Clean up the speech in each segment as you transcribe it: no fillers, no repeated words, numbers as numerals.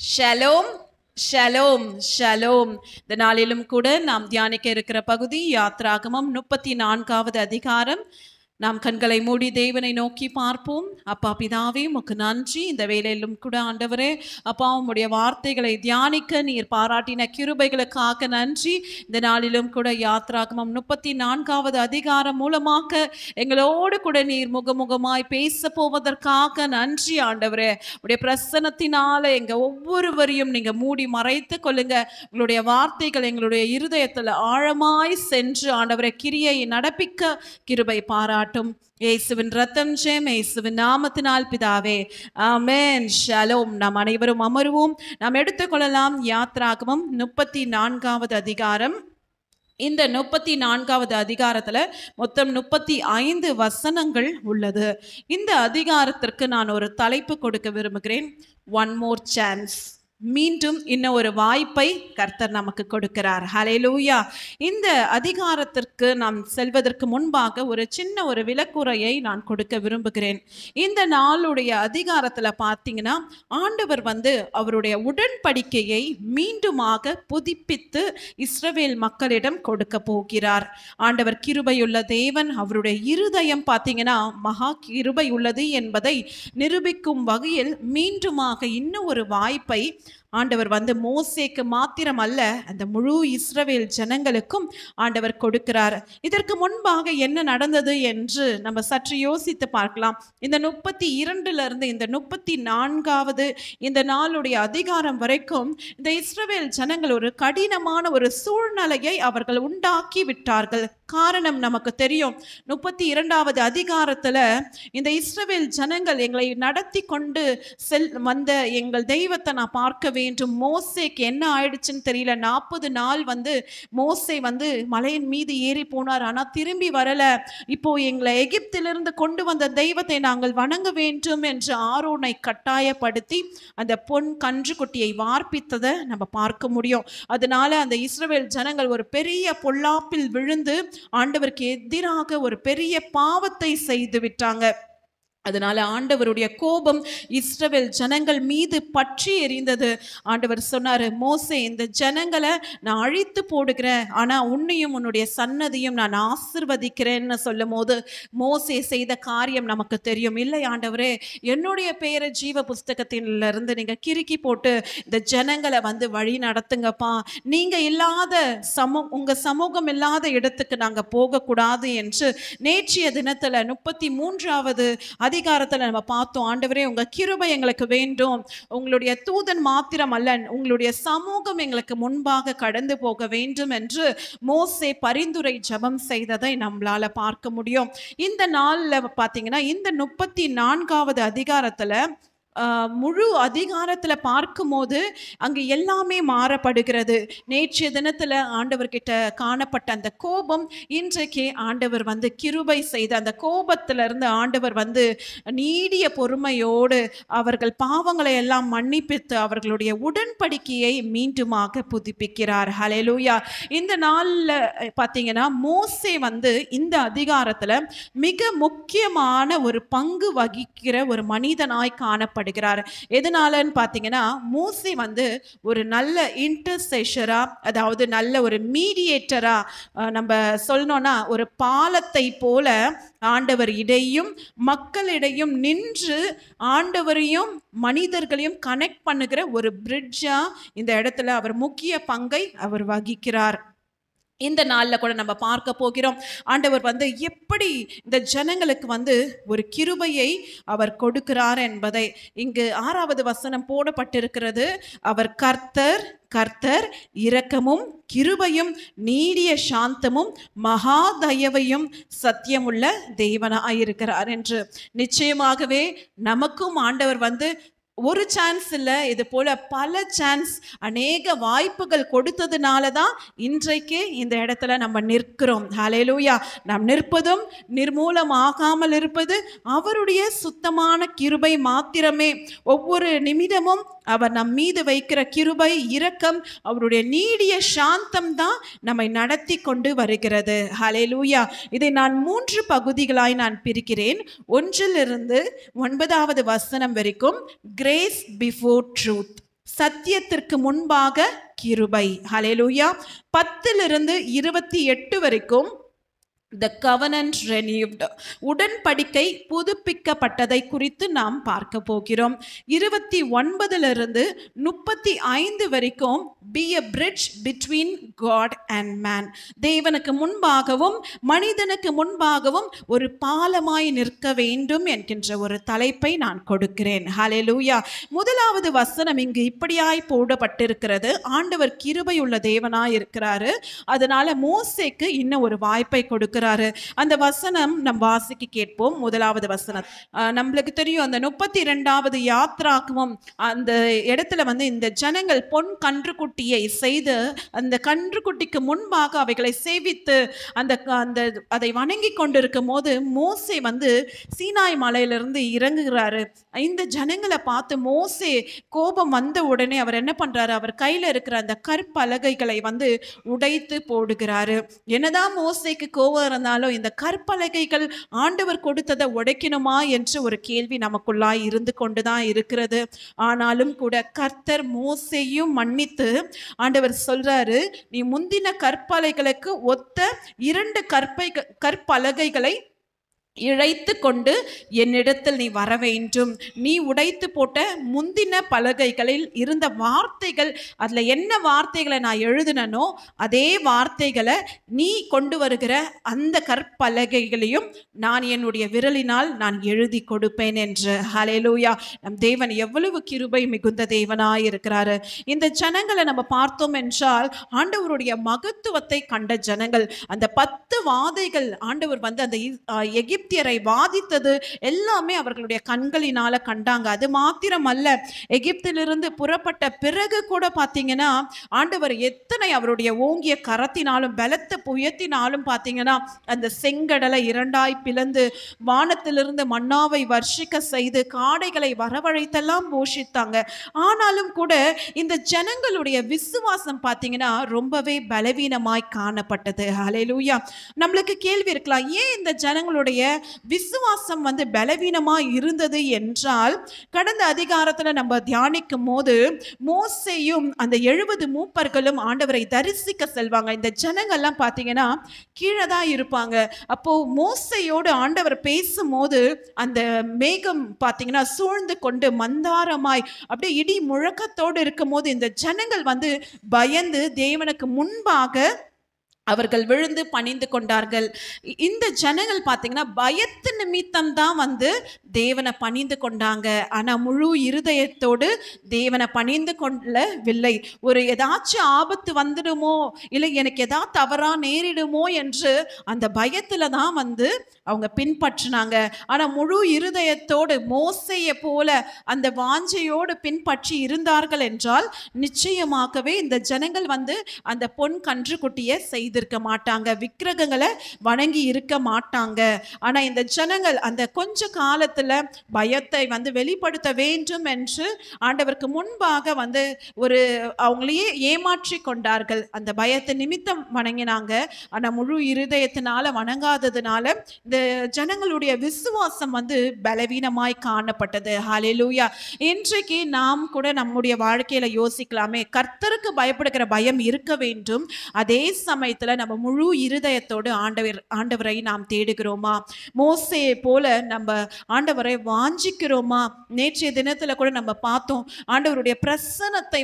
Shalom shalom shalom. இந்த நாளிலும் கூட நாம் தியானிக்க இருக்கிற பகுதி யாத்ராகமம் 34வது அதிகாரம். நாம் கண்களை மூடி தேவனை நோக்கி பார்ப்போம். அப்பா பிதாவே, உமக்கு நன்றி. இந்த வேளையிலும் கூட ஆண்டவரே அப்பா, உம்முடைய வார்த்தைகளை தியானிக்க நீர் பாராட்டின கிருபைகளுக்காக நன்றி. இந்த நாளிலும் கூட யாத்ராகமம் 34வது அதிகாரம் மூலமாக எங்களோடு கூட நீர் முகமுகமாய் பேச போவதற்காக நன்றி ஆண்டவரே. உடைய பிரசன்னத்தினால எங்க ஒவ்வொருவரையும் நீங்க மூடி மறைத்து கொள்ளுங்க. உங்களுடைய வார்த்தைகள் எங்களுடைய இருதயத்துல ஆழமாய் சென்று ஆண்டவரை கிரியை நடப்பிக்க கிருபை பாராட்டும். இயேசுவின் ரத்தம் ஜெயம், இயேசுவின் நாமத்தினால் பிதாவே, ஆமென். ஷலோம். நாம் அனைவரும் அமருவோம். நாம் எடுத்துக்கொள்ளலாம் யாத்ராகமம் 34வது அதிகாரம். இந்த 34வது அதிகாரத்துல மொத்தம் 35 வசனங்கள் உள்ளது. இந்த அதிகாரத்திற்கு நான் ஒரு தலைப்பு கொடுக்க விரும்புகிறேன். One more chance. மீண்டும் இன்னும் ஒரு வாய்ப்பை கர்த்தர் நமக்கு கொடுக்கிறார். ஹல்லேலூயா. இந்த அதிகாரத்திற்கு நாம் செல்வதற்கு முன்பாக ஒரு சின்ன ஒரு விளக்குரையை நான் கொடுக்க விரும்புகிறேன். இந்த நாளுடைய அதிகாரத்துல பார்த்தீங்கன்னா, ஆண்டவர் அவருடைய உடன்படிக்கையை மீண்டுமாக புதுப்பித்து இஸ்ரவேல் மக்களிடம் கொடுக்க போகிறார். ஆண்டவர் கிருபையுள்ள தேவன். அவருடைய இருதயம் பார்த்தீங்கன்னா மகா கிருபை உள்ளது என்பதை நிரூபிக்கும் வகையில் மீண்டுமாக இன்னும் ஒரு வாய்ப்பை ஆண்டவர் மோசேக்கு மாத்திரம் அல்ல, அந்த முழு இஸ்ரவேல் ஜனங்களுக்கும் ஆண்டவர் கொடுக்கிறார். இதற்கு முன்பாக என்ன நடந்தது என்று நம்ம சற்று யோசித்து பார்க்கலாம். இந்த 32 இந்த 34வது இந்த நாளுடைய அதிகாரம் வரைக்கும் இந்த இஸ்ரவேல் ஜனங்கள் ஒரு கடினமான ஒரு சூழ்நிலையை அவர்கள் உண்டாக்கி விட்டார்கள். காரணம் நமக்கு தெரியும். 32வது அதிகாரத்துல இந்த இஸ்ரவேல் ஜனங்கள் எங்களை நடத்தி கொண்டு வந்த எங்கள் தெய்வத்தை நான் பார்க்க வேண்டும். மோசேக்கு என்ன ஆயிடுச்சுன்னு தெரியல. 40 நாள் மோசே மலையின் மீது ஏறி போனார். ஆனா திரும்பி வரல. இப்போ எங்களை எகிப்திலிருந்து கொண்டு வந்த தெய்வத்தை நாங்கள் வணங்க வேண்டும் என்று ஆரோனை கட்டாயப்படுத்தி அந்த பொன் கன்று குட்டியை வார்ப்பித்ததை நம்ம பார்க்க முடியும். அதனால அந்த இஸ்ரவேல் ஜனங்கள் ஒரு பெரிய பொல்லாப்பில் விழுந்து ஆண்டவருக்கு எதிராக ஒரு பெரிய பாவத்தை செய்து விட்டாங்க. அதனால ஆண்டவருடைய கோபம் இஸ்ரவேல் ஜனங்கள் மீது பற்றி எரிந்தது. ஆண்டவர் சொன்னாரு, மோசே, இந்த ஜனங்களை நான் அழித்து போடுகிறேன், ஆனா உன்னையும் உன்னுடைய சன்னதியும் நான் ஆசிர்வதிக்கிறேன்னு சொல்லும் போது மோசே செய்த காரியம் நமக்கு தெரியும். இல்லை ஆண்டவரே, என்னுடைய பெயரை ஜீவ புஸ்தகத்திலிருந்து நீங்க கிறுக்கி போட்டு இந்த ஜனங்களை வழி நடத்துங்கப்பா. நீங்க இல்லாத உங்க சமூகம் இல்லாத இடத்துக்கு நாங்க போகக்கூடாது என்று நேற்றைய தினத்துல 33வது அதிகாரத்துல நம்ம பார்த்தோம். ஆண்டவரே, உங்க கிருபை எங்களுக்கு வேண்டும். உங்களுடைய தூதன் மாத்திரம் அல்ல, உங்களுடைய சமூகம் எங்களுக்கு முன்பாக கடந்து போக வேண்டும் என்று மோசே பரிந்துரை ஜெபம் செய்ததை நம்மளால பார்க்க முடியும். இந்த நாள்ல பாத்தீங்கன்னா இந்த 34வது அதிகாரத்துல முழு அதிகாரத்துல பார்க்கும்போது அங்கு எல்லாமே மாறப்படுகிறது. நேற்றைய தினத்துல ஆண்டவர்கிட்ட காணப்பட்ட அந்த கோபம் இன்றைக்கு ஆண்டவர் கிருபை செய்த அந்த கோபத்திலிருந்து ஆண்டவர் நீடிய பொறுமையோடு அவர்கள் பாவங்களை எல்லாம் மன்னிப்பித்து அவர்களுடைய உடன்படிக்கையை மீண்டுமாக புதுப்பிக்கிறார். ஹல்லேலூயா. இந்த நாள்ல பார்த்தீங்கன்னா மோசே இந்த அதிகாரத்துல மிக முக்கியமான ஒரு பங்கு வகிக்கிற ஒரு மனிதனாய் காணப்படுகிறார். எதனாலன்னு பார்த்தீங்கன்னா, மோசே ஒரு நல்ல இன்டர்செஷரா, அதாவது நல்ல ஒரு மீடியேட்டரா, நம்ம சொல்லணும்னா ஒரு பாலத்தை போல ஆண்டவர் இடையும் மக்களிடையும் நின்று ஆண்டவரையும் மனிதர்களையும் கனெக்ட் பண்ணுகிற ஒரு பிரிட்ஜா இந்த இடத்துல அவர் முக்கிய பங்கை அவர் வகிக்கிறார். இந்த நாள்ல கூட நம்ம பார்க்க போகிறோம். ஆண்டவர் எப்படி இந்த ஜனங்களுக்கு ஒரு கிருபையை அவர் கொடுக்கிறார் என்பதை இங்கு 6வது வசனம் போடப்பட்டிருக்கிறது. அவர் கர்த்தர் கர்த்தர் இரக்கமும் கிருபையும் நீடிய சாந்தமும் மகா தயவையும் சத்தியமுள்ள தேவனாயிருக்கிறார் என்று. நிச்சயமாகவே நமக்கும் ஆண்டவர் ஒரு சான்ஸ் இல்லை, இது போல பல சான்ஸ், அநேக வாய்ப்புகள் கொடுத்ததுனால தான் இன்றைக்கு இந்த இடத்துல நம்ம நிற்கிறோம். ஹல்லேலூயா. நாம் நிற்பதும் நிர்மூலமாகாமல் இருப்பது அவருடைய சுத்தமான கிருபை மாத்திரமே. ஒவ்வொரு நிமிடமும் அவர் நம் மீது வைக்கிற கிருபை, இரக்கம், அவருடைய நீடிய சாந்தம் தான் நம்மை நடத்தி கொண்டு வருகிறது. ஹல்லேலூயா. இதை நான் 3 பகுதிகளாய் நான் பிரிக்கிறேன். 1லிருந்து 9வது வசனம் வரைக்கும் கிரேஸ் பிஃபோர் ட்ரூத். சத்தியத்திற்கு முன்பாக கிருபை. ஹல்லேலூயா. 10 28 வரைக்கும் The covenant renewed, உடன்படிக்கை புதுப்பிக்கப்பட்டதை குறித்து நாம் பார்க்க போகிறோம். 29 35 வரைக்கும் be a bridge between God and man, தேவனுக்கு முன்பாகவும் மனிதனுக்கு முன்பாகவும் ஒரு பாலமாய் நிற்க வேண்டும் என்கின்ற ஒரு தலைப்பை நான் கொடுக்கிறேன். ஹல்லேலூயா. முதலாவது வசனம் இங்கு இப்படியாய் போடப்பட்டிருக்கிறது. ஆண்டவர் கிருபை உள்ள தேவனாய் இருக்கிறாரு. அதனால மோசேக்கு இன்னும் ஒரு வாய்ப்பை கொடுக்கிறார். அந்த வசனம் நம் வாசிக்க கேட்போம். முதலாவது வசனம் நம்மளுக்கு தெரியும். அந்த 32வது யாத்ராகமம் அந்த இடத்துல இந்த ஜனங்கள் பொன் கன்றுக்குட்டியை செய்து அந்த கன்றுக்குட்டிக்கு முன்பாக அவைகளை சேவித்து அந்த அதை வணங்கி கொண்டிருக்கும் போது மோசே சீனாய் மலையிலிருந்து இறங்குகிறாரு. இந்த ஜனங்களை பார்த்து மோசே கோபம் வந்த உடனே அவர் என்ன பண்றாரு, அவர் கையில இருக்கிற அந்த கற்பலகைகளை உடைத்து போடுகிறாரு. என்னதான் மோசேக்கு கோபம் இருந்தாலும் இந்த கற்பலகைகள் ஆண்டவர் கொடுத்ததை உடைக்கணுமா என்று ஒரு கேள்வி நமக்குள்ளாய் இருந்து கொண்டுதான் இருக்கிறது. ஆனாலும் கூட கர்த்தர் மோசேயும் மன்னித்து ஆண்டவர் சொல்றாரு, நீ முந்தின கற்பலகைகளுக்கு ஒத்த 2 கற்பலகைகளை இழைத்து கொண்டு என்னிடத்தில் நீ வர வேண்டும். நீ உடைத்து போட்ட முந்தின பலகைகளில் இருந்த வார்த்தைகள், அதுல என்ன வார்த்தைகளை நான் எழுதினோ அதே வார்த்தைகளை நீ கொண்டு வருகிற அந்த கற்பலகைகளையும் நான் என்னுடைய விரலினால் நான் எழுதி கொடுப்பேன் என்று. ஹல்லேலூயா. நம் தேவன் எவ்வளவு கிருபை மிகுந்த தேவனாய் இருக்கிறாரு. இந்த ஜனங்களை நம்ம பார்த்தோம் என்றால் ஆண்டவருடைய மகத்துவத்தை கண்ட ஜனங்கள். அந்த 10 வாதைகள் ஆண்டவர் அந்த எகிப்தியரை வாதித்தது எல்லாமே அவர்களுடைய கண்களினால கண்டாங்க. அது மாத்திரம் அல்ல, எகிப்திலிருந்து புறப்பட்ட பிறகு கூட பார்த்தீங்கன்னா ஆண்டவர் எத்தனை அவருடைய ஓங்கிய கரத்தினாலும் பலத்த புயத்தினாலும் பார்த்தீங்கன்னா அந்த செங்கடலை 2ஆய் பிளந்து வானத்திலிருந்து மன்னாவை வர்ஷிக்க செய்து காடைகளை வரவழைத்தெல்லாம் போஷித்தாங்க. ஆனாலும் கூட இந்த ஜனங்களுடைய விசுவாசம் பார்த்தீங்கன்னா ரொம்பவே பலவீனமாய் காணப்பட்டது. ஹல்லேலூயா. நம்மளுக்கு கேள்வி இருக்கலாம், ஏன் இந்த ஜனங்களுடைய விசுவாசம் பலவீனமா இருந்தது என்றால், கடந்த அதிகாரத்துல நம்ம தியானிக்கும் போது மோசேயும் அந்த 70 மூப்பர்களும் ஆண்டவரை தரிசிக்க செல்வாங்க. இந்த ஜனங்கள்லாம் பாத்தீங்கன்னா கீழே தான் இருப்பாங்க. அப்போ மோசேயோடு ஆண்டவர் பேசும்போது அந்த மேகம் பாத்தீங்கன்னா சூழ்ந்து கொண்டு மந்தாரமாய் அப்படியே இடி முழக்கத்தோடு இருக்கும் போது இந்த ஜனங்கள் பயந்து தேவனுக்கு முன்பாக அவர்கள் விழுந்து பணிந்து கொண்டார்கள். இந்த ஜனங்கள் பார்த்தீங்கன்னா பயத்து நிமித்தம் தான் தேவனை பணிந்து கொண்டாங்க. ஆனா முழு இருதயத்தோடு தேவனை பணிந்து கொள்ளவில்லை. ஒரு ஏதாச்சும் ஆபத்து வந்துடுமோ, இல்லை எனக்கு ஏதாவது தவறா நேரிடுமோ என்று அந்த பயத்துல தான் அவங்க பின்பற்றினாங்க. ஆனா முழு இருதயத்தோடு மோசேயை போல அந்த வாஞ்சையோடு பின்பற்றி இருந்தார்கள் என்றால் நிச்சயமாகவே இந்த ஜனங்கள் அந்த பொன் கன்றுக்குட்டியை செய்திருக்க மாட்டாங்க, விக்கிரகங்களை வணங்கி இருக்க மாட்டாங்க. ஆனா இந்த ஜனங்கள் அந்த கொஞ்ச காலத்துல பயத்தை வெளிப்படுத்த வேண்டும் என்று ஆண்டவருக்கு முன்பாக ஒரு அவங்களையே ஏமாற்றி கொண்டார்கள். அந்த பயத்தை நிமித்தம் வணங்கினாங்க. ஆனா முழு இருதயத்தினால வணங்காததுனால இந்த ஜனங்களுடைய விசுவாசம் பலவீனமாய் காணப்பட்டது. ஹல்லேலூயா. இன்றைக்கு நாம் கூட நம்முடைய வாழ்க்கையில யோசிக்கலாமே, கர்த்தருக்கு பயப்படுகிற பயம் இருக்க வேண்டும், அதே சமயத்துல நம்ம முழு இருதயத்தோடு ஆண்டவரை நாம் தேடுகிறோமா? மோசேயை போல நம்ம ஆண்டவரை வாஞ்சிக்கிறோமா? நேற்றைய தினத்துல கூட நம்ம பார்த்தோம், ஆண்டவருடைய பிரசன்னத்தை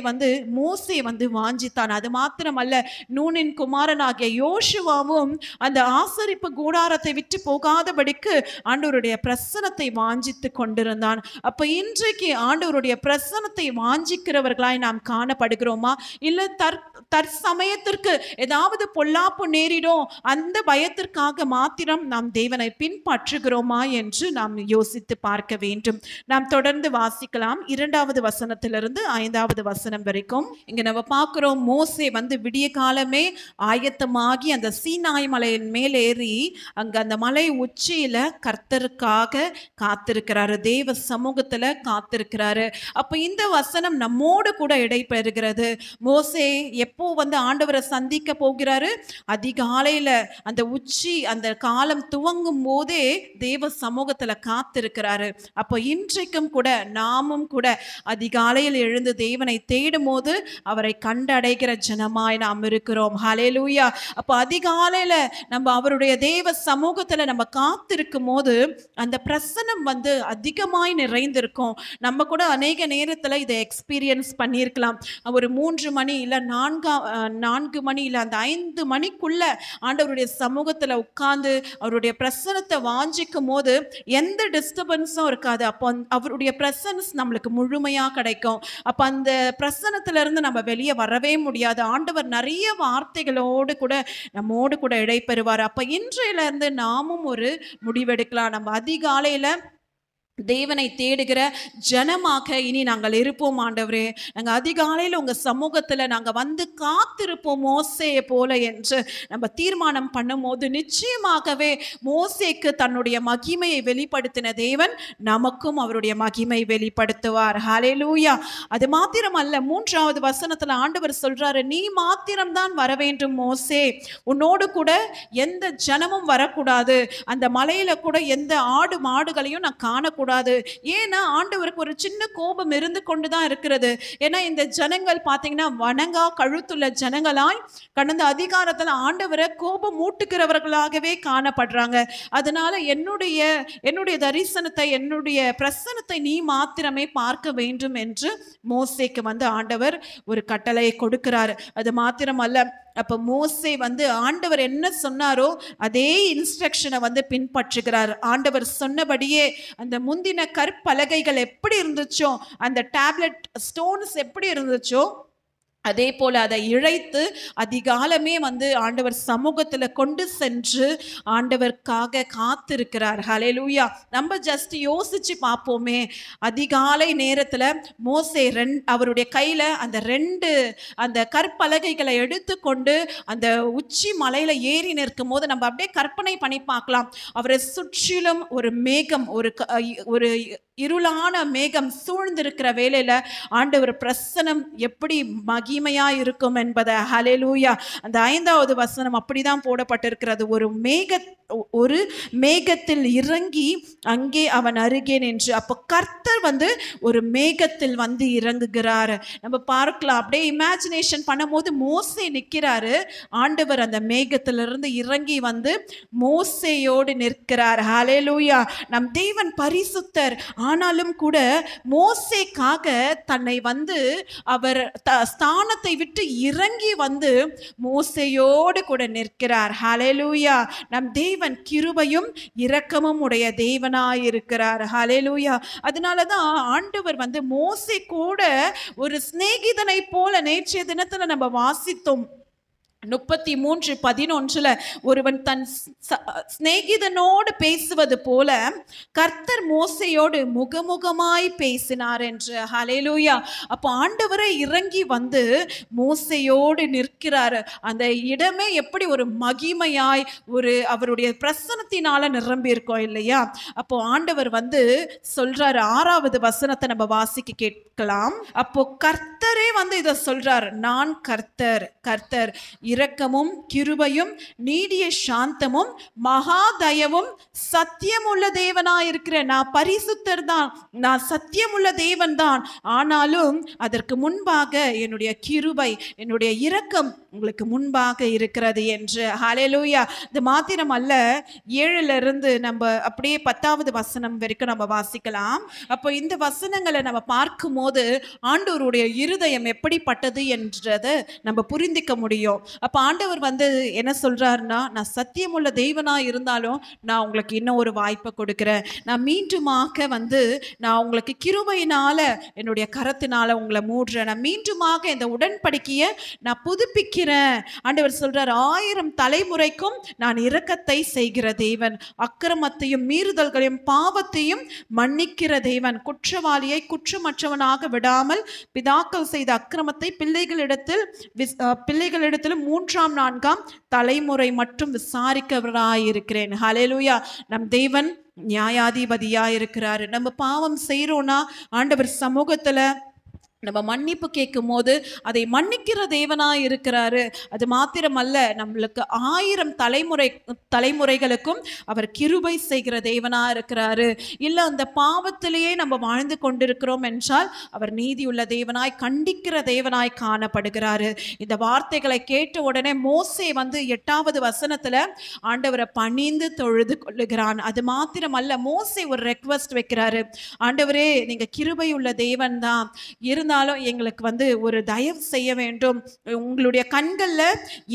மோசே வாஞ்சித்தான். அது மாத்திரமல்ல, நூனின் குமாரனாகிய யோசுவாவும் அந்த ஆசரிப்பு கூடாரத்தை விட்டு போகாதபடிக்கு ஆண்டவருடைய பிரசன்னத்தை வாஞ்சித்து கொண்டிருந்தான். அப்ப இன்றைக்கு ஆண்டவருடைய பிரசன்னத்தை வாஞ்சிக்கிறவர்களாய் நாம் காணப்படுகிறோமா? இல்ல தற்சமயத்திற்கு ஏதாவது பொல்லாப்பு நேரிடும் அந்த பயத்திற்காக மாத்திரம் நாம் தேவனை பின்பற்றுகிறோமா என்று நாம் யோசித்து பார்க்க வேண்டும். நாம் தொடர்ந்து வாசிக்கலாம். 2வது வசனத்திலிருந்து 5வது வசனம் வரைக்கும். இங்க நம்ம பார்க்கிறோம், மோசே விடிய காலமே ஆயத்தமாகி அந்த சீனாய் மலையின் மேலேறி அங்க அந்த மலை உச்சியில கர்த்தருக்காக காத்திருக்கிறாரு, தேவ சமூகத்துல காத்திருக்கிறாரு. அப்ப இந்த வசனம் நம்மோடு கூட இடைபெறுகிறது. மோசே எப்போ வந்து ஆண்டவரை சந்திக்க போகிறாரு? அதிகாலையில அந்த உச்சி அந்த காலம் துவங்கும் போதே தேவ சமூகத்துல காத்திருக்கிறாரு. அப்போ இன்றைக்கும் கூட நாமும் கூட அதிகாலையில் எழுந்து தேவனை தேடும் போது அவரை கண்டடைகிற ஜனமாய் நாம் இருக்கிறோம். ஹல்லேலூயா. அப்போ அதிகாலையில நம்ம அவருடைய தேவ சமூகத்துல நம்ம காத்திருக்கும் போது அந்த பிரசனம் வந்து அதிகமாய் நிறைந்திருக்கும். நம்ம கூட அநேக நேரத்துல இதை எக்ஸ்பீரியன்ஸ் பண்ணியிருக்கலாம். ஒரு 3 மணி இல்ல 4 மணி இல்ல அந்த 5 மணிக்குள்ள ஆண்டவருடைய சமூகத்துல உட்கார்ந்து அவருடைய பிரசனத்தை வாஞ்சிக்கும் போது எந்த டிஸ்டர்பன்ஸும் இருக்காது. அப்போ அவருடைய பிரசன்ஸ் நம்மளுக்கு முழுமையா கிடைக்கும். அப்ப அந்த பிரசனத்துல இருந்து நம்ம வெளியே வரவே முடியாது. ஆண்டவர் நிறைய வார்த்தைகளோடு கூட நம்மோடு கூட இடைபெறுவார். அப்ப இன்றையில இருந்து நாமும் ஒரு முடிவெடுக்கலாம். நம்ம அதிகாலையில தேவனை தேடுகிற ஜனமாக இனி நாங்கள் இருப்போம் ஆண்டவரே. நாங்கள் அதிகாலையில் உங்கள் சமூகத்தில் நாங்கள் வந்து காத்திருப்போம் மோசேயை போல என்று நம்ம தீர்மானம் பண்ணும் போது நிச்சயமாகவே மோசேக்கு தன்னுடைய மகிமையை வெளிப்படுத்தின தேவன் நமக்கும் அவருடைய மகிமை வெளிப்படுத்துவார். ஹல்லேலூயா. அது மாத்திரமல்ல, 3வது வசனத்தில் ஆண்டவர் சொல்றாரு, நீ மாத்திரம்தான் வர வேண்டும் மோசே, உன்னோடு கூட எந்த ஜனமும் வரக்கூடாது, அந்த மலையில கூட எந்த ஆடு மாடுகளையும் நான் காணக்கூடாது. ஏன்னா ஆண்டவருக்கு ஒரு சின்ன கோபம் இருந்து கொண்டுதான் இருக்கிறது. ஏன்னா இந்த ஜனங்கள் பார்த்தீங்கன்னா வணங்கா கழுத்துள்ள ஜனங்களாய் கடந்த அதிகாரத்தில் ஆண்டவரை கோபம் மூட்டுகிறவர்களாகவே காணப்படுறாங்க. அதனால என்னுடைய தரிசனத்தை என்னுடைய பிரசனத்தை நீ மாத்திரமே பார்க்க வேண்டும் என்று மோசேக்கு வந்து ஆண்டவர் ஒரு கட்டளையை கொடுக்கிறார். அது மாத்திரமல்ல, அப்ப மோசே வந்து ஆண்டவர் என்ன சொன்னாரோ அதே இன்ஸ்ட்ரக்ஷனை வந்து பின்பற்றுகிறார். ஆண்டவர் சொன்னபடியே அந்த முந்தின கற்பலகைகள் எப்படி இருந்துச்சோ, அந்த டேப்லெட் ஸ்டோன்ஸ் எப்படி இருந்துச்சோ அதே போல அதை இழைத்து அதிகாலமே வந்து ஆண்டவர் சமூகத்துல கொண்டு சென்று ஆண்டவருக்காக காத்திருக்கிறார். ஹல்லேலூயா. நம்ம ஜஸ்ட் யோசிச்சு பார்ப்போமே, அதிகாலை நேரத்துல மோசே அவருடைய கையில அந்த 2 அந்த கற்பலகைகளை எடுத்து கொண்டு அந்த உச்சி மலையில ஏறி நிற்கும் போது நம்ம அப்படியே கற்பனை பண்ணி பார்க்கலாம். அவரை சுற்றிலும் ஒரு மேகம், ஒரு இருளான மேகம் சூழ்ந்திருக்கிற வேளையில ஆண்டவர் பிரசனம் எப்படி மகிமையா இருக்கும் என்பதை. ஹல்லேலூயா. அந்த 5வது வசனம் அப்படிதான் போடப்பட்டிருக்கிறது. ஒரு மேகத்தில் இறங்கி அங்கே அவன் அருகே நின்று. அப்போ கர்த்தர் வந்து ஒரு மேகத்தில் வந்து இறங்குகிறார். நம்ம பார்க்கலாம், அப்படியே இமேஜினேஷன் பண்ணும் போது மோசே நிற்கிறாரு, ஆண்டவர் அந்த மேகத்திலிருந்து இறங்கி வந்து மோசேயோடு நிற்கிறார். ஹல்லேலூயா. நம் தேவன் பரிசுத்தர். ஆனாலும் கூட மோசேக்காக தன்னை வந்து அவர் ஸ்தானத்தை விட்டு இறங்கி வந்து மோசேயோடு கூட நிற்கிறார். ஹல்லேலூயா. நம் தேவன் கிருபையும் இரக்கமும் உடைய தேவனாயிருக்கிறார். ஹல்லேலூயா. அதனாலதான் ஆண்டவர் வந்து மோசே கூட ஒரு சிநேகிதனை போல நேற்றைய தினத்துல நம்ம வாசித்தோம். 33:11 ஒருவன் தன் சிநேகிதனோடு பேசுவது போல கர்த்தர் மோசேயோடு முகமுகமாய் பேசினார் என்று. ஹல்லேலூயா. அப்போ ஆண்டவரை இறங்கி வந்து மோசேயோடு நிற்கிறார். அந்த இடமே எப்படி ஒரு மகிமையாய் அவருடைய பிரசனத்தினால நிரம்பி இருக்கோம் இல்லையா? அப்போ ஆண்டவர் வந்து சொல்றாரு, 6வது வசனத்தை நம்ம வாசிக்க கேட்கலாம். அப்போ கர்த்தரே வந்து இதை சொல்றார், நான் கர்த்தர் இரக்கமும் கிருபையும் நீடிய சாந்தமும் மகாதயவும் சத்தியமுள்ள தேவனாயிருக்கிறேன். நான் பரிசுத்தர் தான், நான் சத்தியமுள்ள தேவன் தான். ஆனாலும் அதற்கு முன்பாக என்னுடைய கிருபை, என்னுடைய இரக்கம் உங்களுக்கு முன்பாக இருக்கிறது என்று. ஹல்லேலூயா. இது மாத்திரம் அல்ல, 7லிருந்து நம்ம அப்படியே 10வது வசனம் வரைக்கும் நம்ம வாசிக்கலாம். அப்போ இந்த வசனங்களை நம்ம பார்க்கும் போது ஆண்டவருடைய இருதயம் எப்படிப்பட்டது என்றதை நம்ம புரிந்திக்க முடியும். அப்போ ஆண்டவர் வந்து என்ன சொல்றாருன்னா, நான் சத்தியமுள்ள தேவனா இருந்தாலும் நான் உங்களுக்கு இன்னும் ஒரு வாய்ப்பை கொடுக்கிறேன். நான் மீண்டுமாக வந்து நான் உங்களுக்கு கிருபையினால என்னுடைய கரத்தினால உங்களை மூடுறேன். நான் மீண்டுமாக இந்த உடன்படிக்கையை நான் புதுப்பிக்கிறேன். ஆண்டவர் சொல்றார், 1000 தலைமுறைக்கும் நான் இரக்கத்தை செய்கிற தேவன், அக்கிரமத்தையும் மீறுதல்களையும் பாவத்தையும் மன்னிக்கிற தேவன், குற்றவாளியை குற்றமற்றவனாக விடாமல் பிதாக்கள் செய்த அக்கிரமத்தை பிள்ளைகளிடத்திலும் 3ஆம் 4ஆம் தலைமுறை மட்டும் விசாரிக்கிறவராயிருக்கிறேன். ஹல்லேலூயா. நம் தேவன் நியாயாதிபதியா இருக்கிறாரு. நம்ம பாவம் செய்யறோம்னா ஆண்டவர் சமூகத்துல நம்ம மன்னிப்பு கேட்கும் போது அதை மன்னிக்கிற தேவனாய் இருக்கிறாரு. அது மாத்திரமல்ல, நம்மளுக்கு 1000 தலைமுறைகளுக்கும் அவர் கிருபை செய்கிற தேவனா இருக்கிறாரு. இல்ல அந்த பாவத்திலேயே நம்ம வாழ்ந்து கொண்டிருக்கிறோம் என்றால் அவர் நீதியுள்ள தேவனாய், கண்டிக்கிற தேவனாய் காணப்படுகிறாரு. இந்த வார்த்தைகளை கேட்ட உடனே மோசே 8வது வசனத்துல ஆண்டவரை பணிந்து தொழுது கொள்ளுகிறான். அது மாத்திரமல்ல, மோசே ஒரு ரெக்வெஸ்ட் வைக்கிறாரு. ஆண்டவரே, நீங்க கிருபை உள்ள தேவன் தான், இருந்தாலும் எங்களுக்கு ஒரு தயவு செய்ய வேண்டும். உங்களுடைய கண்கள்ல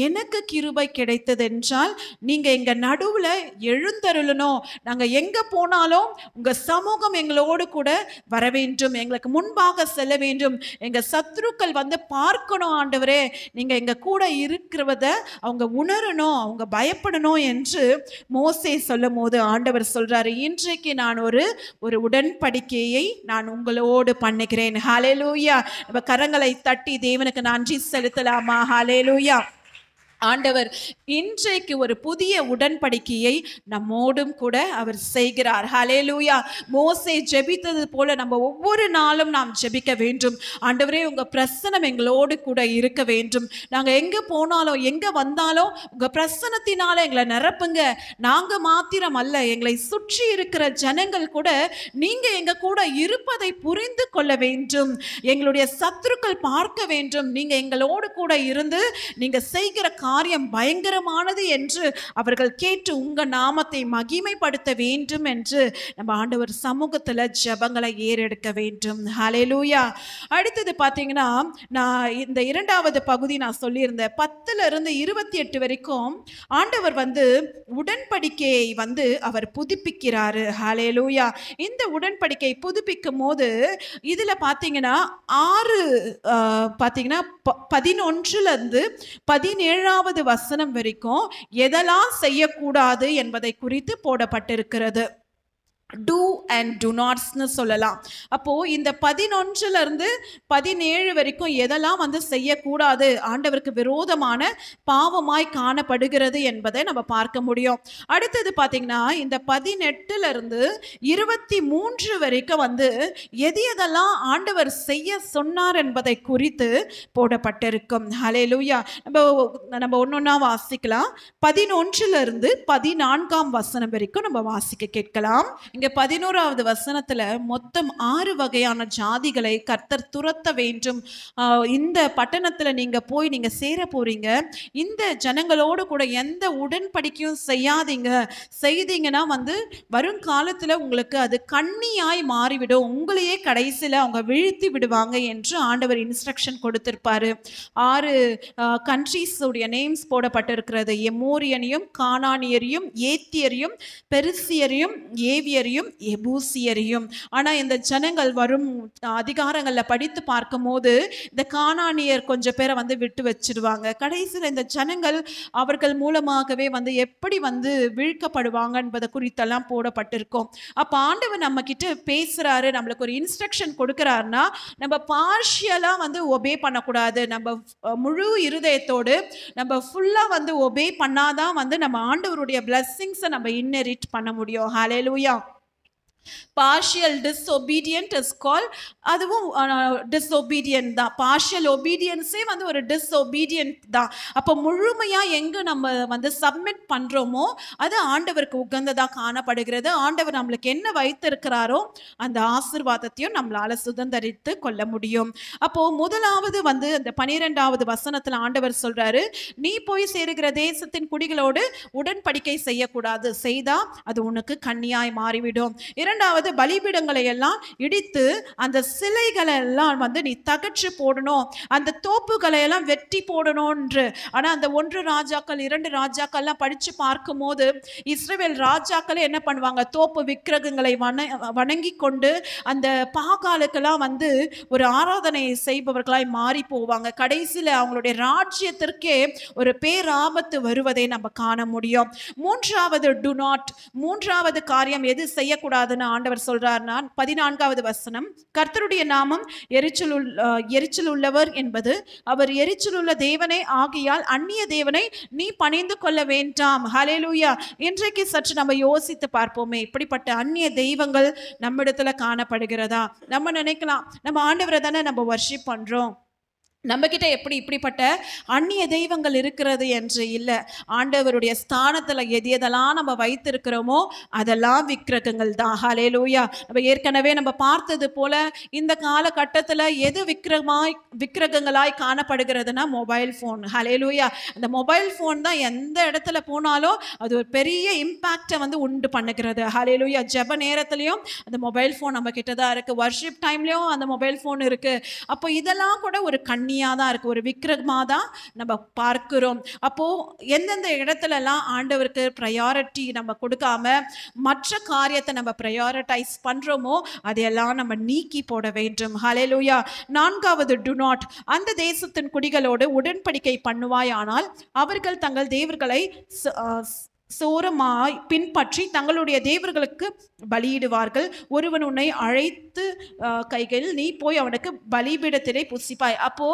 எனக்கு கிருபை கிடைத்தது என்றால் நீங்க எங்க நடுவுல எழுந்தருளணும். நாங்க எங்க போனாலும் உங்க சமூகம் எங்களோடு கூட வர வேண்டும், எங்களுக்கு முன்பாக செல்ல வேண்டும். எங்க சத்துருக்கள் பார்க்கணும் ஆண்டவரே, நீங்க எங்க கூட இருக்கிறத அவங்க உணரணும், அவங்க பயப்படணும் என்று மோசே சொல்லும் போது ஆண்டவர் சொல்றாரு, இன்றைக்கு நான் ஒரு உடன்படிக்கையை நான் உங்களோடு பண்ணுகிறேன். ஹல்லேலூயா. நம்ம கரங்களை தட்டி தேவனுக்கு நன்றி செலுத்தலாமா? ஹல்லேலூயா. ஆண்டவர் இன்றைக்கு ஒரு புதிய உடன்படிக்கையை நம்மோடும் கூட அவர் செய்கிறார். ஹல்லேலூயா. மோசே ஜெபித்தது போல நம்ம ஒவ்வொரு நாளும் நாம் ஜெபிக்க வேண்டும். ஆண்டவரே, உங்க பிரசன்னம் எங்களோடு கூட இருக்க வேண்டும். நாங்க எங்க போனாலும் எங்க வந்தாலும் உங்க பிரசன்னத்தினால எங்களை நிரப்புங்க. நாங்க மாத்திரம் அல்ல, எங்களை சுற்றி இருக்கிற ஜனங்கள் கூட நீங்க எங்க கூட இருப்பதை புரிந்து கொள்ள வேண்டும். எங்களுடைய சத்துருக்கள் பார்க்க வேண்டும், நீங்க எங்களோடு கூட இருந்து நீங்க செய்கிற காரியம் பயங்கரமானது என்று அவர்கள் கேட்டு உங்க நாமத்தை மகிமைப்படுத்த வேண்டும் என்று நம்ம ஆண்டவர் சமூகத்துல ஜெபங்களை ஏறெடுக்க வேண்டும். ஹல்லேலூயா. அடுத்தது பாத்தீங்கன்னா, நான் இந்த 2வது பகுதி நான் சொல்லியிருந்தேன், 10ல இருந்து 28 வரைக்கும் ஆண்டவர் உடன்படிக்கையை அவர் புதுப்பிக்கிறாரு. ஹல்லேலூயா. இந்த உடன்படிக்கை புதுப்பிக்கும் போது இதுல பாத்தீங்கன்னா 11ல இருந்து 17வது வசனம் வரைக்கும் எதெல்லாம் செய்யக்கூடாது என்பதை குறித்து போடப்பட்டிருக்கிறது. டூ அண்ட் டு நாட்ஸ்னு சொல்லலாம். அப்போ இந்த 11ல இருந்து 17 வரைக்கும் எதெல்லாம் செய்யக்கூடாது, ஆண்டவருக்கு விரோதமான பாவமாய் காணப்படுகிறது என்பதை நம்ம பார்க்க முடியும். அடுத்தது பாத்தீங்கன்னா, இந்த 18ல இருந்து 23 வரைக்கும் எதெல்லாம் ஆண்டவர் செய்ய சொன்னார் என்பதை குறித்து போடப்பட்டிருக்கும். ஹல்லேலூயா. நம்ம ஒன்னொன்னா வாசிக்கலாம். 11ல இருந்து 14ஆம் வசனம் வரைக்கும் நம்ம வாசிக்க கேட்கலாம். இங்க 11வது வசனத்துல மொத்தம் 6 வகையான ஜாதிகளை கர்த்தர் துரத்த வேண்டும். இந்த பட்டணத்துல நீங்க போய் நீங்க சேர போறீங்க, இந்த ஜனங்களோடு கூட எந்த உடன்படிக்கையும் செய்யாதீங்க. செய்தீங்கன்னா வருங்காலத்துல உங்களுக்கு அது கண்ணியாய் மாறிவிடும், உங்களையே கடைசியில அவங்க வீழ்த்தி விடுவாங்க என்று ஆண்டவர் இன்ஸ்ட்ரக்ஷன் கொடுத்திருப்பாரு. 6 கண்ட்ரீஸ் உடைய நேம்ஸ் போடப்பட்டிருக்கிறது. எமோரியனையும், கானானியரையும், ஏத்தியரையும், பெரிசியரையும், ஏவியரையும், எபூசியரையும். ஆனா இந்த ஜனங்கள் வரும் அதிகாரங்கள்ல படித்து பார்க்கும் போது இந்த கானானியர் கொஞ்சம் பேரை விட்டு வச்சிருவாங்க. கடைசியில் இந்த ஜனங்கள் அவர்கள் மூலமாகவே எப்படி வீழ்க்கப்படுவாங்க என்பதை குறித்தெல்லாம் போடப்பட்டிருக்கும். அப்ப ஆண்டவர் நம்ம கிட்ட பேசுறாரு, நம்மளுக்கு ஒரு இன்ஸ்ட்ரக்ஷன் கொடுக்கிறாருன்னா நம்ம பார்ஷியலா ஒபே பண்ணக்கூடாது. நம்ம முழு இருதயத்தோடு நம்ம ஃபுல்லா ஒபே பண்ணாதான் நம்ம ஆண்டவருடைய பிளெஸிங்ஸை நம்ம இன்னெரிட் பண்ண முடியும். ஹல்லேலூயா. partial disobedient is called, அதுவும் disobedient தான். partial obedience ஒரு disobedient தான். அப்ப முழுமையா எங்க நம்ம சப்மிட் பண்றோமோ அது ஆண்டவருக்கு உகந்ததா காணப்படுகிறது. ஆண்டவர் நம்மளுக்கு என்ன வைத்திருக்கிறாரோ அந்த ஆசீர்வாதத்தையும் நம்மளால சுதந்தரித்து கொள்ள முடியும். அப்போ முதலாவது அந்த 12வது வசனத்துல ஆண்டவர் சொல்றாரு, நீ போய் சேருகிற தேசத்தின் குடிகளோடு உடன்படிக்கை செய்யக்கூடாது, செய்தா அது உனக்கு கண்ணியாய் மாறிவிடும். இரண்டாவது, பலிபீடங்களை எல்லாம் இடித்து அந்த சிலைகளை எல்லாம் நீ தகற்று போடணும், அந்த தோப்புகளை எல்லாம் வெட்டி போடணும். ஆனா அந்த 1 ராஜாக்கள் 2 ராஜாக்கள்லாம் படிச்சு பார்க்கும் போது இஸ்ரவேல் ராஜாக்களை என்ன பண்ணுவாங்க, தோப்பு விக்கிரகங்களை வணங்கி கொண்டு அந்த பாகாலுக்கெல்லாம் ஒரு ஆராதனை செய்பவர்களாய் மாறி போவாங்க. கடைசியில அவங்களுடைய ராஜ்யத்திற்கே ஒரு பேராபத்து வருவதை நம்ம காண முடியும். மூன்றாவது காரியம் எது செய்யக்கூடாதுன்னா என்ன ஆண்டவர் சொல்றாருன்னா 14வது வசனம், கர்த்தருடைய நாமம் எரிச்சல் உள்ளவர் என்பது அவர் எரிச்சலுள்ள தேவனே ஆகியால் அந்நிய தேவனை நீ பணிந்து கொள்ள வேண்டாம். ஹல்லேலூயா. இன்றைக்கு சற்று நம்ம யோசித்து பார்ப்போமே, இப்படிப்பட்ட அந்நிய தெய்வங்கள் நம்மிடத்துல காணப்படுகிறதா? நம்ம நினைக்கலாம், நம்ம ஆண்டவரை தானே நம்ம வர்ஷிப் பண்றோம், நம்ம கிட்ட எப்படி இப்படிப்பட்ட அந்நிய தெய்வங்கள் இருக்கிறது என்று இல்லை. ஆண்டவருடைய ஸ்தானத்துல எதெல்லாம் நம்ம வைத்திருக்கிறோமோ அதெல்லாம் விக்கிரகங்கள் தான். ஹல்லேலூயா. நம்ம ஏற்கனவே நம்ம பார்த்தது போல இந்த காலகட்டத்துல எது விக்கிரகங்களாய் காணப்படுகிறதுனா மொபைல் ஃபோன். ஹல்லேலூயா. அந்த மொபைல் ஃபோன் தான் எந்த இடத்துல போனாலும் அது ஒரு பெரிய இம்பாக்டை வந்து உண்டு பண்ணுகிறது. ஹல்லேலூயா. ஜெப நேரத்துலையும் அந்த மொபைல் ஃபோன் நம்ம கிட்ட தான் இருக்கு, வர்ஷிப் டைம்லயும் அந்த மொபைல் ஃபோன் இருக்கு. அப்போ இதெல்லாம் கூட ஒரு தான் இருக்கு, ஒரு விக்கிரகமா தான் நம்ம பார்க்கிறோம். அப்போ எந்தெந்த இடத்துலலாம் ஆண்டவருக்கு ப்ரையாரிட்டி நம்ம கொடுக்காம மற்ற காரியத்தை நம்ம ப்ரையாரிட்டைஸ் பண்றோமோ அதையெல்லாம் நம்ம நீக்கி போட வேண்டும். ஹல்லேலூயா. 4வது, டு நாட், அந்த தேசத்தின் குடிகளோடு உடன்படிக்கை பண்ணுவாயானால் அவர்கள் தங்கள் தேவர்களை சோரமாய் பின்பற்றி தங்களுடைய தேவர்களுக்கு பலியிடுவார்கள். ஒருவன் உன்னை அழைத்து கைகளில் நீ போய் அவனுக்கு பலிபீடத்திலே புசிப்பாய். அப்போ